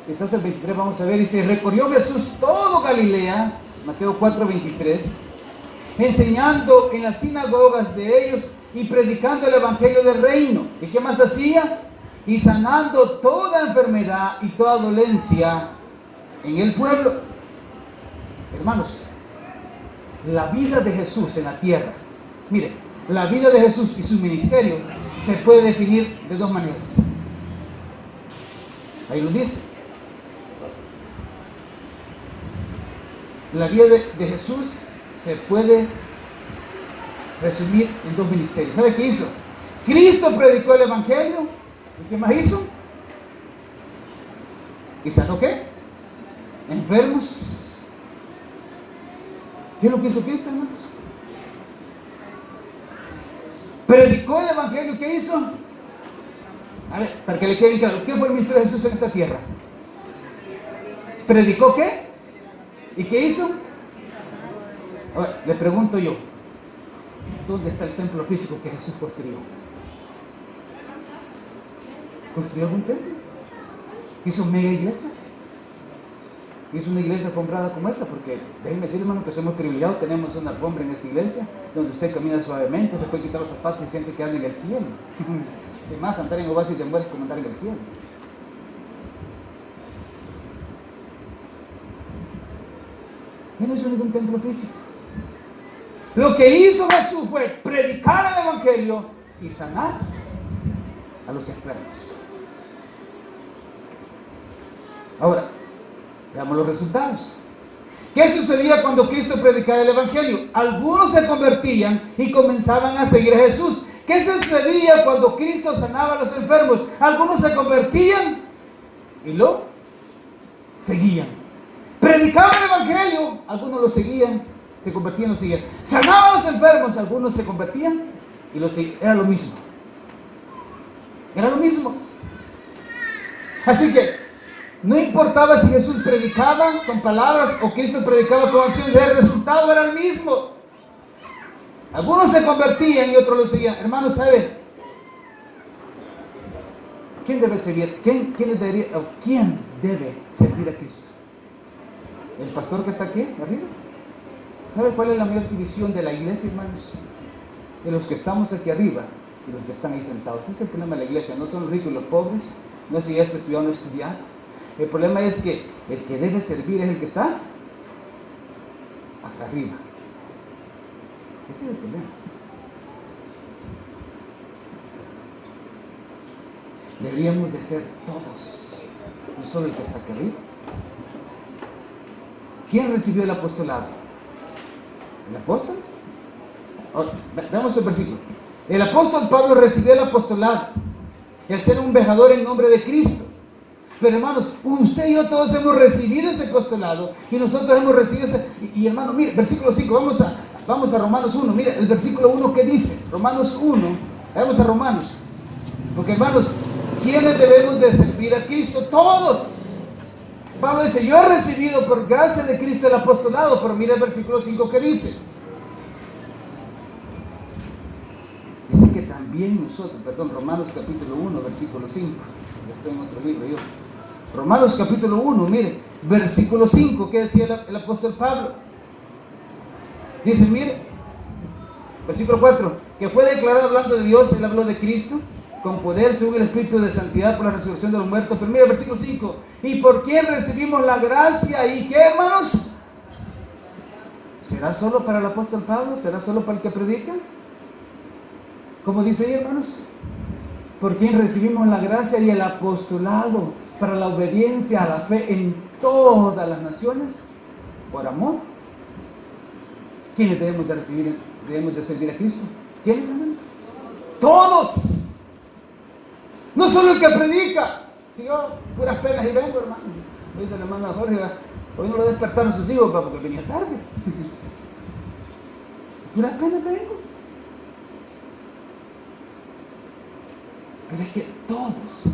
A: Quizás el 23 vamos a ver. Dice, recorrió Jesús todo Galilea, Mateo 4, 23, enseñando en las sinagogas de ellos y predicando el evangelio del reino. ¿Y qué más hacía? Y sanando toda enfermedad y toda dolencia en el pueblo. Hermanos, la vida de Jesús en la tierra, mire, la vida de Jesús y su ministerio se puede definir de dos maneras. Ahí lo dice. La vida de Jesús se puede resumir en dos ministerios. ¿Sabe qué hizo? Cristo predicó el evangelio. ¿Y qué más hizo? ¿Y sanó qué? Enfermos. ¿Qué es lo que hizo Cristo, hermanos? Predicó el evangelio. ¿Qué hizo? A ver, para que le quede claro, ¿qué fue el ministerio de Jesús en esta tierra? ¿Predicó qué? ¿Y qué hizo? A ver, le pregunto yo, ¿dónde está el templo físico que Jesús construyó? ¿Construyó algún templo? ¿Hizo mega iglesias? ¿Hizo una iglesia alfombrada como esta? Porque déjenme decir, hermano, que somos privilegiados, tenemos una alfombra en esta iglesia, donde usted camina suavemente, se puede quitar los zapatos y siente que anda en el cielo. Además, andar en oasis de muerte es como andar en el cielo. Él no hizo ningún templo físico. Lo que hizo Jesús fue predicar el evangelio y sanar a los enfermos. Ahora, veamos los resultados. ¿Qué sucedía cuando Cristo predicaba el evangelio? Algunos se convertían y comenzaban a seguir a Jesús. ¿Qué sucedía cuando Cristo sanaba a los enfermos? Algunos se convertían y lo seguían. Predicaba el evangelio, algunos lo seguían, se convertían y lo seguían. Sanaba a los enfermos, algunos se convertían y lo seguían. Era lo mismo. Era lo mismo. Así que no importaba si Jesús predicaba con palabras o Cristo predicaba con acciones, el resultado era el mismo. Algunos se convertían y otros lo seguían. Hermanos, ¿sabe? ¿Quién debe servir? ¿Quién debe servir a Cristo? ¿El pastor que está aquí arriba? ¿Sabe cuál es la mayor división de la iglesia, hermanos? De los que estamos aquí arriba y los que están ahí sentados. Ese es el problema de la iglesia. No son los ricos y los pobres. No es si es estudiado o no estudiado. El problema es que el que debe servir es el que está acá arriba. Ese es el problema. Deberíamos de ser todos, no solo el que está acá arriba. ¿Quién recibió el apostolado? ¿El apóstol? Veamos el versículo. El apóstol Pablo recibió el apostolado, el ser un embajador en nombre de Cristo. Pero hermanos, usted y yo todos hemos recibido ese apostolado y nosotros hemos recibido ese... Y hermano, mire, versículo 5, vamos a Romanos 1. Mire, el versículo 1 que dice, Romanos 1, vamos a Romanos. Porque hermanos, ¿quiénes debemos de servir a Cristo? Todos. Pablo dice, yo he recibido por gracia de Cristo el apostolado, pero mire el versículo 5 que dice. Dice que también nosotros, Romanos capítulo 1, versículo 5. Ya estoy en otro libro yo. Romanos capítulo 1, mire, versículo 5, ¿qué decía el apóstol Pablo? Dice, mire, versículo 4, que fue declarado hablando de Dios, él habló de Cristo, con poder según el Espíritu de santidad por la resurrección de los muertos. Pero mire el versículo 5, ¿y por quién recibimos la gracia? ¿Y qué, hermanos? ¿Será solo para el apóstol Pablo? ¿Será solo para el que predica? ¿Cómo dice ahí, hermanos? ¿Por quién recibimos la gracia y el apostolado para la obediencia a la fe en todas las naciones? Por amor. ¿Quiénes debemos de servir a Cristo? ¿Quiénes, hermano? Todos. No solo el que predica. Si yo puras penas y vengo, hermano. Hoy se le manda a Jorge, hoy no lo despertaron sus hijos porque venía tarde. Puras penas vengo. Pero es que todos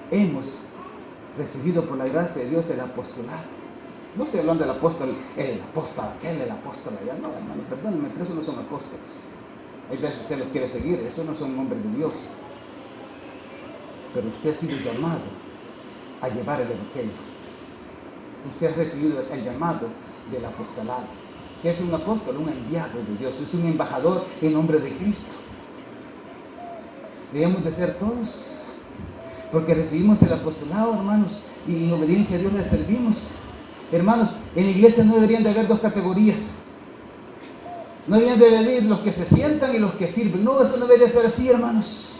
A: hemos recibido por la gracia de Dios el apostolado. No estoy hablando del apóstol, el apóstol aquel, el apóstol allá. No, hermano, perdónenme, pero esos no son apóstoles. Hay veces usted los quiere seguir, esos no son hombres de Dios. Pero usted ha sido llamado a llevar el evangelio. Usted ha recibido el llamado del apostolado. ¿Qué es un apóstol? Un enviado de Dios, es un embajador en nombre de Cristo. Debemos de ser todos, porque recibimos el apostolado, hermanos, y en obediencia a Dios le servimos. Hermanos, en la iglesia no deberían de haber dos categorías. No deberían de haber los que se sientan y los que sirven. No, eso no debería ser así, hermanos.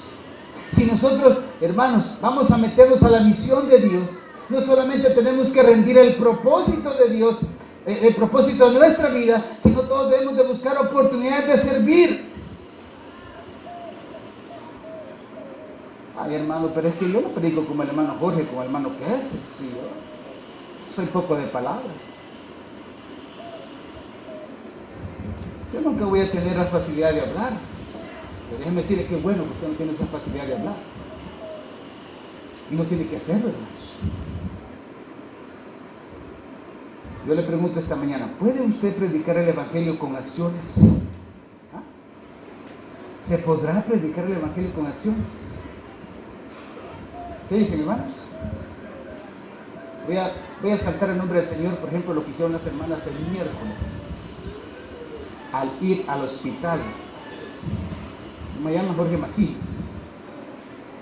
A: Si nosotros, hermanos, vamos a meternos a la misión de Dios, no solamente tenemos que rendir el propósito de Dios, el propósito de nuestra vida, sino todos debemos de buscar oportunidades de servir. Ay, hermano, pero es que yo no predico como el hermano Jorge, como el hermano Kessel. Sí, yo soy poco de palabras. Yo nunca voy a tener la facilidad de hablar. Pero déjeme decirle que es bueno que usted no tiene esa facilidad de hablar. Y no tiene que hacerlo, hermanos. Yo le pregunto esta mañana, ¿puede usted predicar el evangelio con acciones? ¿Ah? ¿Se podrá predicar el evangelio con acciones? ¿Qué dicen, hermanos? Voy a saltar el nombre del Señor, por ejemplo, lo que hicieron las hermanas el miércoles. Al ir al hospital, me llamo Jorge Mací,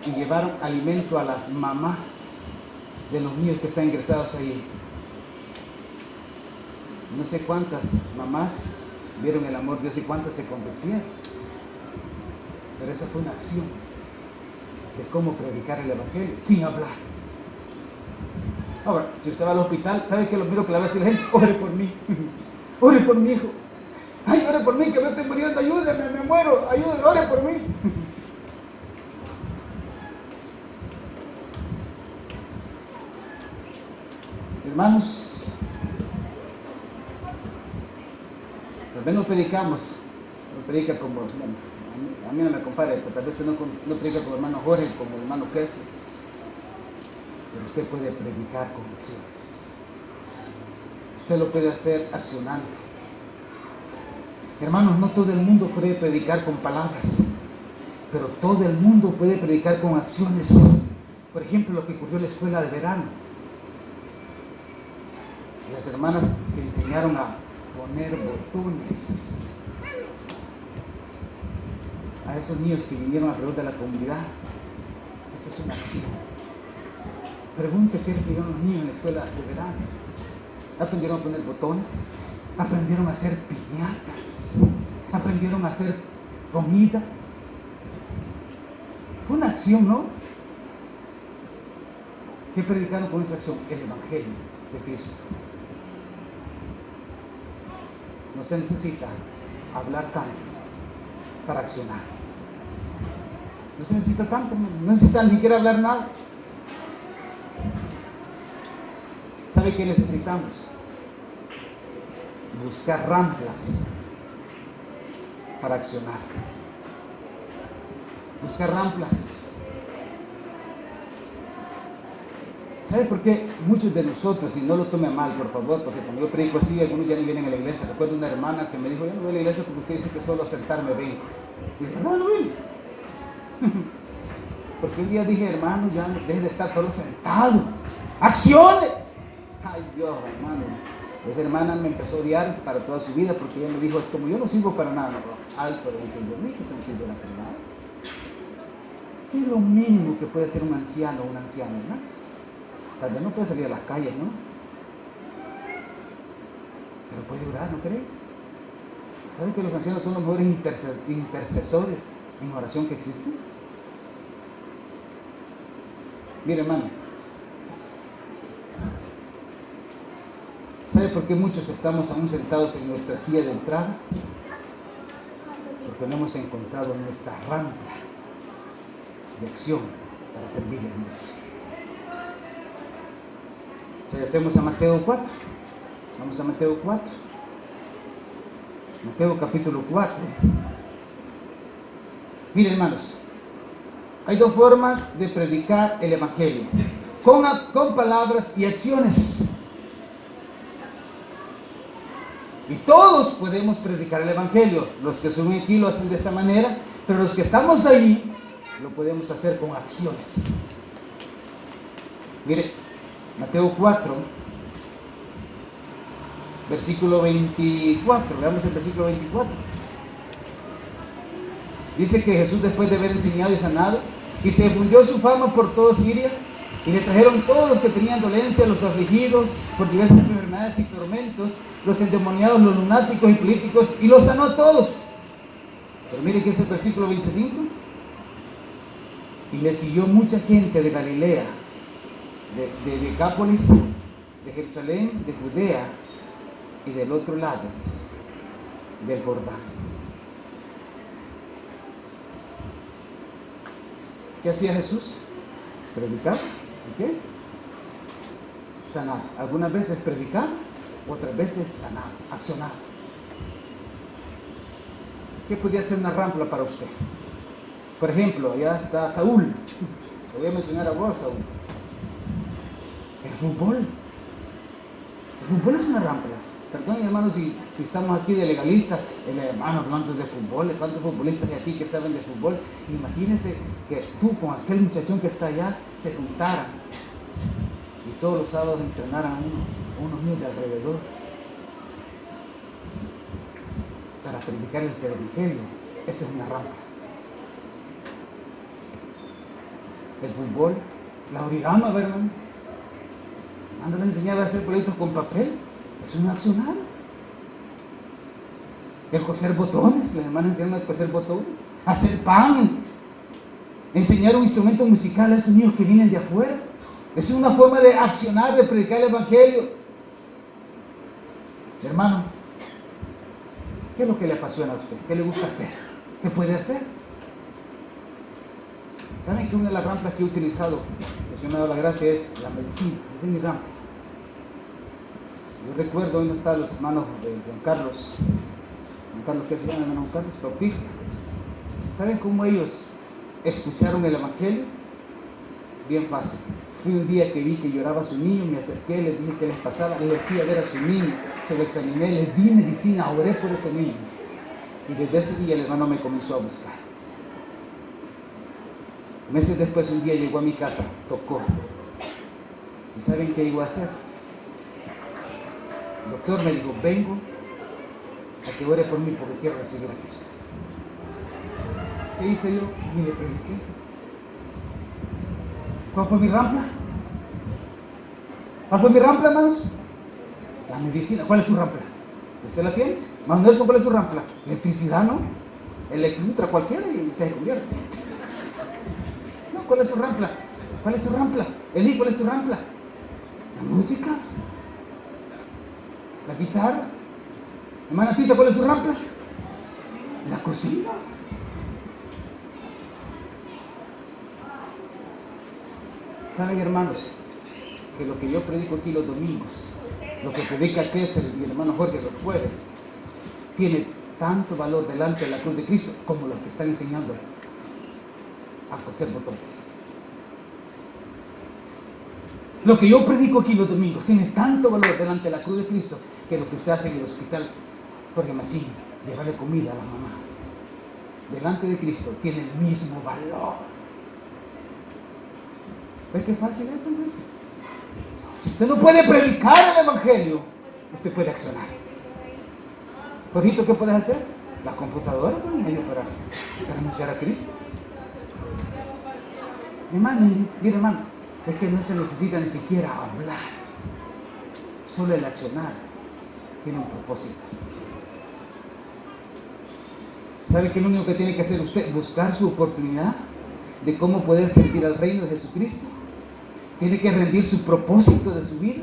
A: y llevaron alimento a las mamás de los niños que están ingresados ahí. No sé cuántas mamás vieron el amor de Dios y cuántas se convirtieron. Pero esa fue una acción de cómo predicar el evangelio sin hablar. Ahora, si usted va al hospital, ¿sabe qué es lo primero que le va a decir la gente? Ore por mí, ore por mi hijo. Ay, ore por mí, que me estoy muriendo, ayúdeme, me muero, ayúdeme, ore por mí. Hermanos, tal vez no predicamos, no predica como, bueno, a mí no me compare, pero tal vez usted no predica como hermano Jorge, como hermano Kessel, pero usted puede predicar con acciones. Usted lo puede hacer accionando. Hermanos, no todo el mundo puede predicar con palabras, pero todo el mundo puede predicar con acciones. Por ejemplo, lo que ocurrió en la escuela de verano. Las hermanas que enseñaron a poner botones a esos niños que vinieron alrededor de la comunidad. Esa es una acción. Pregunte qué recibieron los niños en la escuela de verano. Aprendieron a poner botones, aprendieron a hacer piñatas, aprendieron a hacer comida. Fue una acción, ¿no? ¿Qué predicaron con esa acción? El evangelio de Cristo. no se necesita hablar tanto para accionar. No se necesita tanto, no necesita ni siquiera hablar nada. ¿Sabe qué necesitamos? Buscar ramplas para accionar. Buscar ramplas. ¿Sabe por qué muchos de nosotros, y no lo tome mal, por favor, porque cuando yo predico así, algunos ya ni vienen a la iglesia? Recuerdo una hermana que me dijo, yo no voy a la iglesia porque usted dice que solo a sentarme vengo. Y dije, no vengo. Porque un día dije, hermano, ya deje de estar solo sentado. ¡Accione! Ay, Dios, hermano. Esa hermana me empezó a odiar para toda su vida porque ella me dijo, como yo no sirvo para nada, no, alto, le dije yo, no es que usted no sirve para nada. ¿Qué es lo mínimo que puede hacer un anciano o una anciana, hermanos? Tal vez no puede salir a las calles, ¿no? Pero puede orar, ¿no cree? ¿Saben que los ancianos son los mejores intercesores en oración que existen? Mire, hermano, ¿sabe por qué muchos estamos aún sentados en nuestra silla de entrada? Porque no hemos encontrado nuestra rampa de acción para servirle a Dios. Regresemos a Mateo 4. Vamos a Mateo 4. Mateo capítulo 4. Miren, hermanos, hay dos formas de predicar el evangelio: con palabras y acciones. Y todos podemos predicar el evangelio. Los que suben aquí lo hacen de esta manera, pero los que estamos ahí lo podemos hacer con acciones. Mire, Mateo 4, versículo 24. Veamos el versículo 24. Dice que Jesús, después de haber enseñado y sanado, y se difundió su fama por toda Siria, y le trajeron todos los que tenían dolencia, los afligidos por diversas enfermedades y tormentos, los endemoniados, los lunáticos y políticos, y los sanó a todos. Pero mire que es el versículo 25. Y le siguió mucha gente de Galilea, de Decápolis, de Jerusalén, de Judea y del otro lado del Jordán. ¿Qué hacía Jesús? Predicar. ¿Y qué? Sanar. Algunas veces predicar, otras veces sanar, accionar. ¿Qué podría ser una rampa para usted? Por ejemplo, allá está Saúl. Te voy a mencionar a vos, Saúl. El fútbol. El fútbol es una rampa. Perdón, hermanos, si estamos aquí de legalistas, hermano, hablando de fútbol, ¿cuántos futbolistas hay aquí que saben de fútbol? Imagínense que tú con aquel muchachón que está allá se juntaran y todos los sábados entrenaran a unos niños de alrededor para predicar el evangelio. Esa es una rampa. El fútbol, la origami, hermano. Ándale a enseñar a hacer bolitos con papel. Es un accionar. El coser botones, las hermanas enseñan a coser botones. Hacer pan. Enseñar un instrumento musical a esos niños que vienen de afuera. Es una forma de accionar, de predicar el evangelio. Hermano, ¿qué es lo que le apasiona a usted? ¿Qué le gusta hacer? ¿Qué puede hacer? ¿Saben que una de las rampas que he utilizado, que el Señor me ha dado la gracia, es la medicina? Esa es mi rampa. Yo recuerdo, hoy no están los hermanos de Juan Carlos, ¿qué se llama, hermano Juan Carlos? Bautista. ¿Saben cómo ellos escucharon el evangelio? Bien fácil. Fui un día que vi que lloraba su niño, me acerqué, les dije qué les pasaba, le fui a ver a su niño, se lo examiné, les di medicina, oré por ese niño. Y desde ese día el hermano me comenzó a buscar. Meses después, un día llegó a mi casa, tocó. ¿Y saben qué iba a hacer? El doctor me dijo, vengo a que ore por mí porque quiero recibir a Cristo. ¿Qué hice yo? Ni le prediqué. ¿Cuál fue mi rampa? ¿Cuál fue mi rampa, hermanos? La medicina. ¿Cuál es su rampa? ¿Usted la tiene? Más Nelson, ¿cuál es su rampa? Electricidad, ¿no? Electricidad cualquiera y se convierte. No, ¿cuál es su rampa? ¿Cuál es tu rampa? Eli, ¿cuál es tu rampa? La música. La guitarra. Hermana Tita, ¿cuál es su rampla? La cocina. ¿Saben, hermanos, que lo que yo predico aquí los domingos, lo que predica Kessel y el hermano Jorge los jueves, tiene tanto valor delante de la cruz de Cristo como los que están enseñando a coser botones? Lo que yo predico aquí los domingos tiene tanto valor delante de la cruz de Cristo que lo que usted hace en el hospital Jorge Massini, llevarle comida a la mamá, delante de Cristo tiene el mismo valor. ¿Ve qué fácil es, hermano? Si usted no puede predicar el Evangelio, usted puede accionar. Jorgito, ¿qué puedes hacer? La computadora es un medio para anunciar a Cristo. Mi hermano, mire, hermano, es que no se necesita ni siquiera hablar. Solo el accionar tiene un propósito. ¿Sabe qué es lo único que tiene que hacer usted? Buscar su oportunidad de cómo poder servir al reino de Jesucristo. Tiene que rendir su propósito de su vida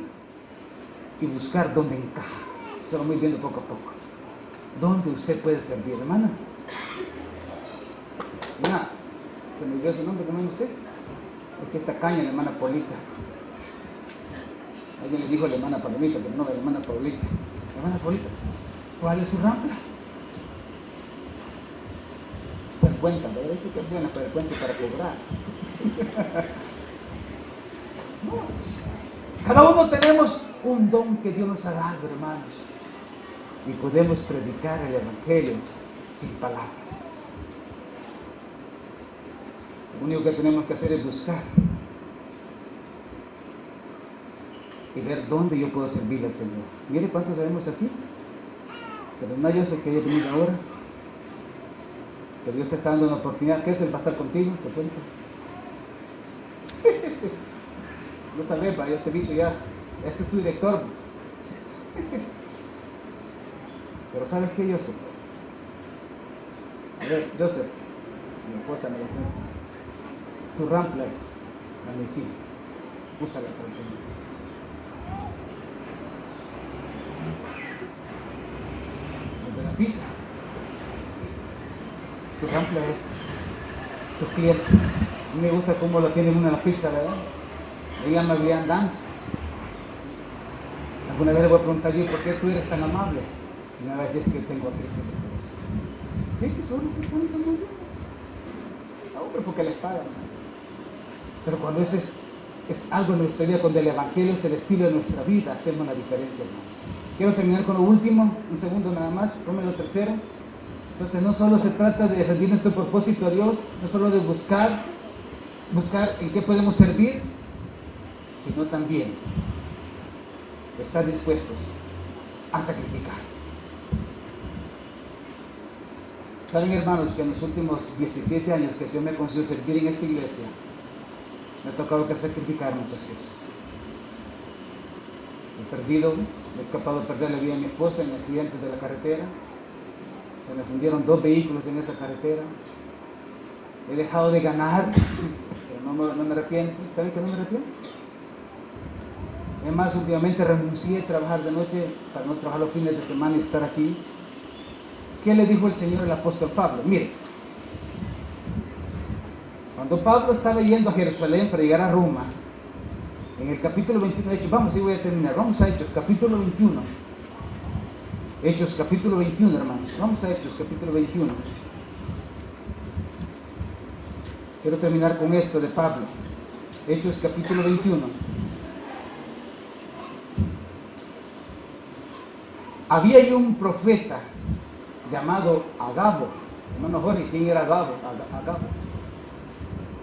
A: y buscar dónde encaja. Se lo voy viendo poco a poco. ¿Dónde usted puede servir, hermana? Mira, se me olvidó su nombre, ¿cómo es usted? Es que esta caña, la hermana Polita. Alguien le dijo a la hermana Palomita, pero no, la hermana Polita. Hermana Polita, ¿cuál es su rampla? Se dan cuenta, ¿verdad? Esto que es bueno para el cuento y para cobrar. Cada uno tenemos un don que Dios nos ha dado, hermanos, y podemos predicar el Evangelio sin palabras. Lo único que tenemos que hacer es buscar y ver dónde yo puedo servirle al Señor. Mire cuántos sabemos aquí, pero no, yo sé que haya venido ahora, pero Dios te está dando una oportunidad. ¿Qué es? Él va a estar contigo, te cuento. No sabes, yo te aviso ya, este es tu director. Pero ¿sabes qué, Joseph? A ver, Joseph, mi esposa me lo está. Tu rampla es la medicina. Úsala para el Señor. El de la pizza. Tu rampla es tus clientes. A mí me gusta cómo lo tienen una la pizza, ¿verdad? Díganme, amabilidad dando. Alguna vez le voy a preguntar yo, ¿por qué tú eres tan amable? Y me va a decir, es que tengo a Cristo por Dios. Sí, que son los que están famosos. A otros porque les pagan. Pero cuando ese es algo en nuestra vida, cuando el Evangelio es el estilo de nuestra vida, hacemos la diferencia, hermanos. Quiero terminar con lo último, un segundo nada más, ponme lo tercero. Entonces no solo se trata de rendir nuestro propósito a Dios, no solo de buscar en qué podemos servir, sino también estar dispuestos a sacrificar. Saben, hermanos, que en los últimos 17 años que Dios me ha concedido servir en esta iglesia, me ha tocado que sacrificar muchas cosas. Me he escapado de perder la vida de mi esposa en accidentes de la carretera. Se me fundieron 2 vehículos en esa carretera. He dejado de ganar, pero no me arrepiento. ¿Saben que no me arrepiento? Además, últimamente renuncié a trabajar de noche para no trabajar los fines de semana y estar aquí. ¿Qué le dijo el Señor al apóstol Pablo? Mire, cuando Pablo estaba yendo a Jerusalén para llegar a Roma, en el capítulo 21 de Hechos, vamos, y voy a terminar, vamos a Hechos, capítulo 21. Hechos, capítulo 21, hermanos, vamos a Hechos, capítulo 21. Quiero terminar con esto de Pablo. Hechos, capítulo 21. Había ahí un profeta llamado Agabo. Hermano Jorge, ¿quién era Agabo?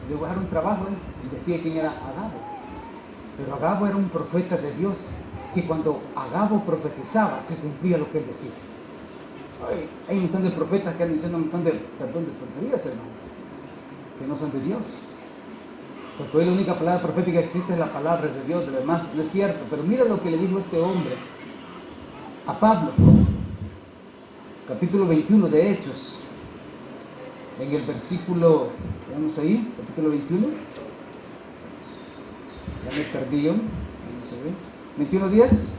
A: Le voy a dar un trabajo, investigué quién era Agabo. Pero Agabo era un profeta de Dios, que cuando Agabo profetizaba, se cumplía lo que él decía. Hay un montón de profetas que andan diciendo un montón de tonterías, hermano, que no son de Dios. Porque hoy la única palabra profética que existe es la palabra de Dios, de lo demás no es cierto. Pero mira lo que le dijo este hombre a Pablo, capítulo 21 de Hechos, en el versículo, vamos ahí, capítulo 21, ya me perdí, 21:10,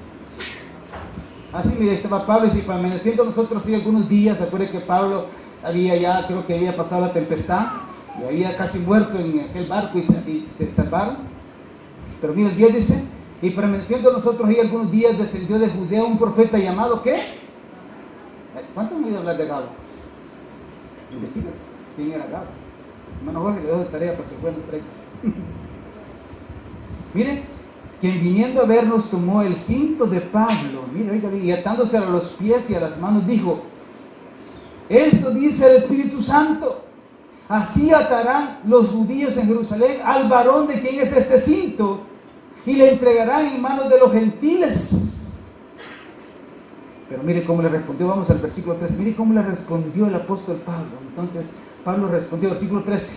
A: Así, mira, estaba Pablo y permaneciendo nosotros así algunos días. ¿Se acuerdan que Pablo creo que había pasado la tempestad y había casi muerto en aquel barco y se salvaron? Pero mira, el 10 dice, y permaneciendo nosotros ahí algunos días, descendió de Judea un profeta llamado, ¿qué? ¿Cuántos han oído hablar de Gabo? Investiga quién era Gabo. Hermano Jorge, le dejo de tarea para que puedan nos traiga. Miren, quien viniendo a vernos tomó el cinto de Pablo, mire, oiga, y atándose a los pies y a las manos, dijo: esto dice el Espíritu Santo, así atarán los judíos en Jerusalén al varón de quien es este cinto, y le entregarán en manos de los gentiles. Pero mire cómo le respondió, vamos al versículo 13, mire cómo le respondió el apóstol Pablo. Entonces Pablo respondió, versículo 13: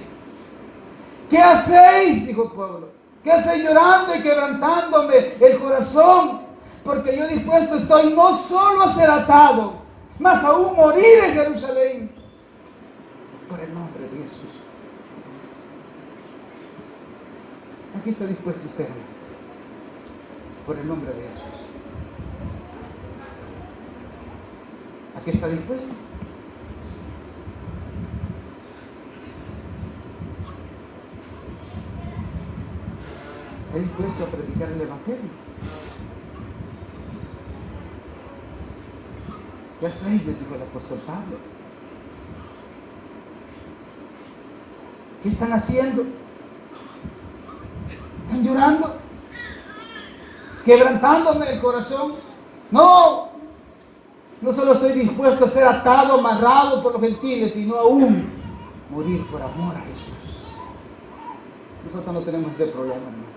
A: ¿qué hacéis? Dijo Pablo. ¿Qué hacéis llorando y quebrantándome el corazón? Porque yo dispuesto estoy no solo a ser atado, mas aún morir en Jerusalén por el nombre de Jesús. Aquí está dispuesto usted, por el nombre de Jesús. Aquí está dispuesto. ¿Está dispuesto a predicar el Evangelio? ¿Qué hacéis? Les dijo el apóstol Pablo. ¿Qué están haciendo? ¿Están llorando? ¿Quebrantándome el corazón? No, no solo estoy dispuesto a ser atado, amarrado por los gentiles, sino aún morir por amor a Jesús. Nosotros no tenemos ese problema, hermano.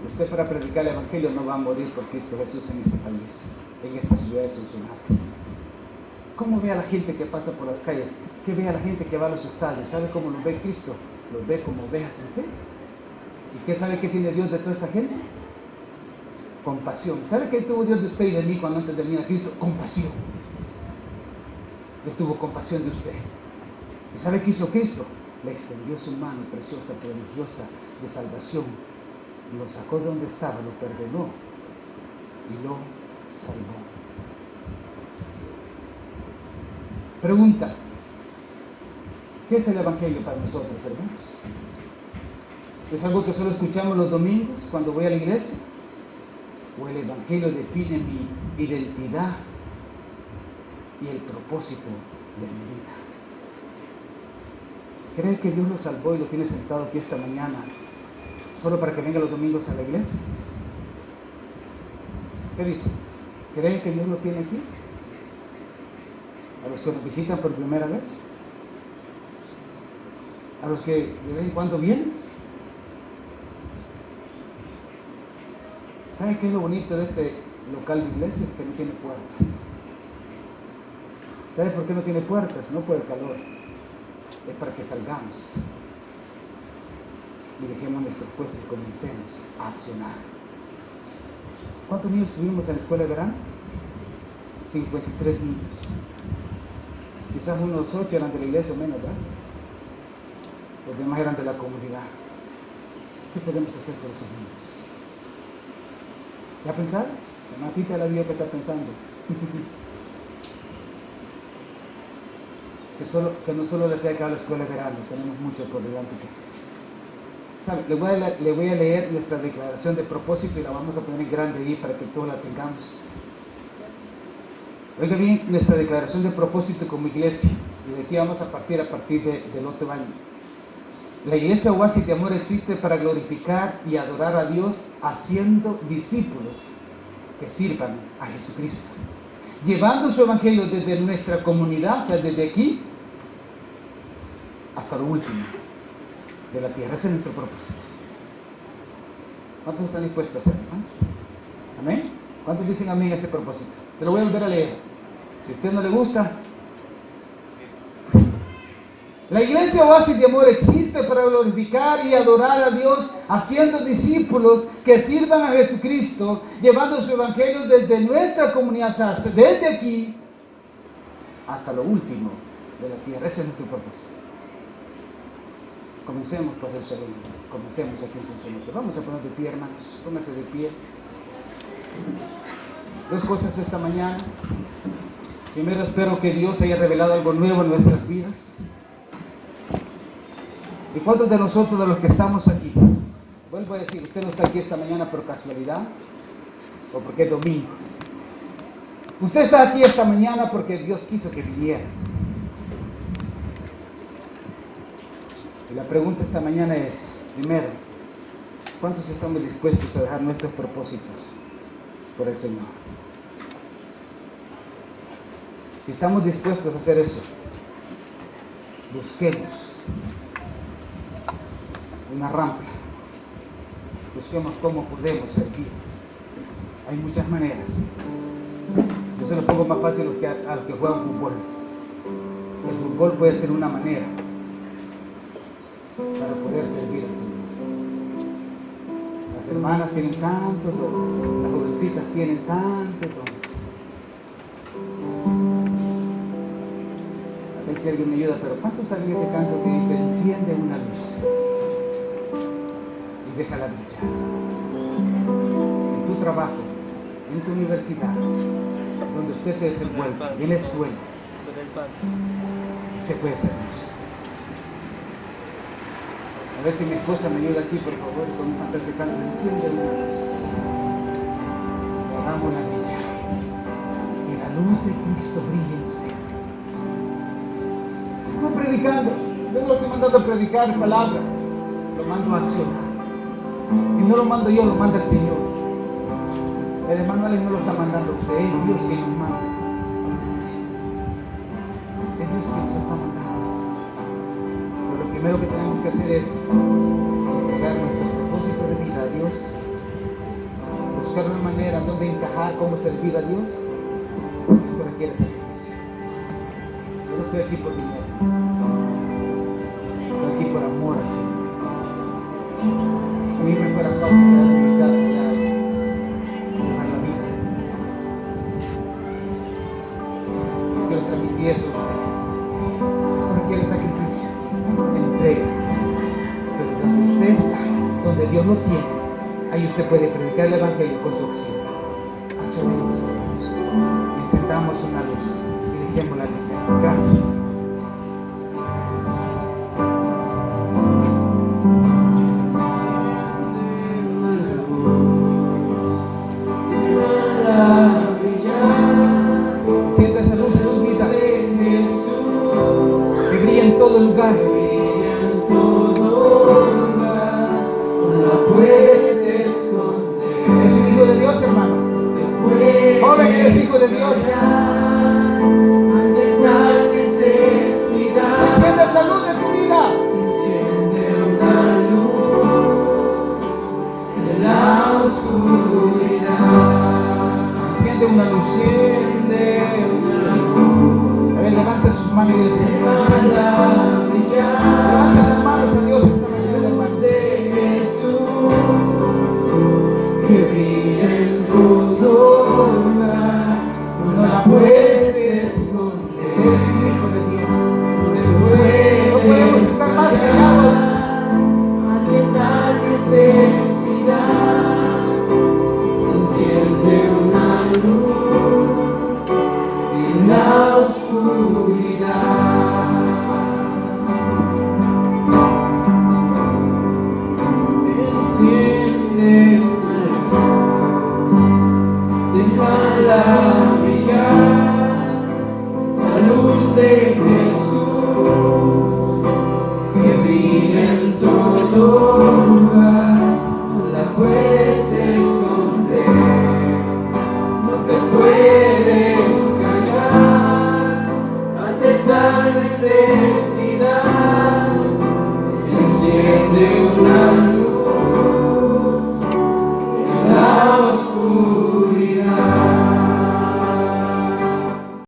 A: Usted, para predicar el Evangelio, no va a morir por Cristo Jesús en este país, en esta ciudad de Sonsonate. ¿Cómo ve a la gente que pasa por las calles? ¿Qué ve a la gente que va a los estadios? ¿Sabe cómo los ve Cristo? Los ve como ovejas en fe. ¿Y qué sabe que tiene Dios de toda esa gente? Compasión. ¿Sabe qué tuvo Dios de usted y de mí cuando antes de venir a Cristo? Compasión. Dios tuvo compasión de usted. ¿Y sabe qué hizo Cristo? Le extendió su mano preciosa, prodigiosa, de salvación. Lo sacó de donde estaba, lo perdonó y lo salvó. Pregunta: ¿qué es el Evangelio para nosotros, hermanos? ¿Es algo que solo escuchamos los domingos cuando voy a la iglesia? ¿O el Evangelio define mi identidad y el propósito de mi vida? ¿Cree que Dios lo salvó y lo tiene sentado aquí esta mañana solo para que venga los domingos a la iglesia? ¿Qué dice? ¿Creen que Dios lo tiene aquí? ¿A los que nos visitan por primera vez? ¿A los que de vez en cuando vienen? ¿Saben qué es lo bonito de este local de iglesia? Que no tiene puertas. ¿Saben por qué no tiene puertas? No por el calor. Es para que salgamos y dejemos nuestros puestos y comencemos a accionar. ¿Cuántos niños tuvimos en la escuela de verano? 53 niños. Quizás unos 8 eran de la iglesia o menos, ¿verdad? Los demás eran de la comunidad. ¿Qué podemos hacer por esos niños? ¿Ya pensaron? La matita la vio que está pensando. que no solo le sea que a la escuela de verano, tenemos mucho por delante que hacer. ¿Sabe? Le voy a leer nuestra declaración de propósito y la vamos a poner en grande ahí para que todos la tengamos. Oiga bien, nuestra declaración de propósito como iglesia, y de aquí vamos a partir del otro año. La iglesia Oasis de Amor existe para glorificar y adorar a Dios, haciendo discípulos que sirvan a Jesucristo, llevando su evangelio desde nuestra comunidad, o sea, desde aquí hasta lo último de la tierra. Ese es nuestro propósito. ¿Cuántos están dispuestos a hacerlo, hermanos? ¿Amén? ¿Cuántos dicen amén a ese propósito? Te lo voy a volver a leer. Si a usted no le gusta. La iglesia Oasis de Amor existe para glorificar y adorar a Dios, haciendo discípulos que sirvan a Jesucristo, llevando su evangelio desde nuestra comunidad, o sea, desde aquí hasta lo último de la tierra. Ese es nuestro propósito. Comencemos por Jerusalén, comencemos aquí en Sonsonate. Vamos a poner de pie, hermanos, pónganse de pie. Dos cosas esta mañana. Primero, espero que Dios haya revelado algo nuevo en nuestras vidas. ¿Y cuántos de nosotros, de los que estamos aquí? Vuelvo a decir, usted no está aquí esta mañana por casualidad o porque es domingo. Usted está aquí esta mañana porque Dios quiso que viniera. Y la pregunta esta mañana es, primero, ¿cuántos estamos dispuestos a dejar nuestros propósitos por el Señor? Si estamos dispuestos a hacer eso, busquemos una rampa. Busquemos cómo podemos servir. Hay muchas maneras. Yo se lo pongo más fácil a los que juegan fútbol. El fútbol puede ser una manera para poder servir al Señor. Las hermanas tienen tantos dones, las jovencitas tienen tantos dones. A ver si alguien me ayuda, pero ¿cuántos saben ese canto que dice, enciende una luz y déjala brillar? En tu trabajo, en tu universidad, donde usted se desenvuelva, en la escuela, usted puede ser luz. A ver si mi esposa me ayuda aquí, por favor, con cantar ese canto, enciende una luz y hagámosla brillar. Que la luz de Cristo brille en usted. No predicando, yo no lo estoy mandando a predicar palabra, lo mando a accionar. Y no lo mando yo, lo manda el Señor. El hermano Alex no lo está mandando a usted, es Dios quien nos manda. Es Dios quien nos está mandando. Pero lo primero que tenemos que hacer es entregar nuestro propósito de vida a Dios, buscar una manera donde encajar, cómo servir a Dios. Esto requiere sacrificio. Yo no estoy aquí por dinero, estoy aquí por amor al Señor. A mí me fuera fácil quedarme en mi casa ya y tomar la vida. Yo quiero transmitir eso a usted. Esto requiere sacrificio, entrega. Pero donde usted está, donde Dios lo tiene, ahí usted puede predicar el Evangelio con su acción. Accionemos, hermanos. Encendamos una luz y dejémosla brillar. Gracias.
B: Jesús, que brilla en todo.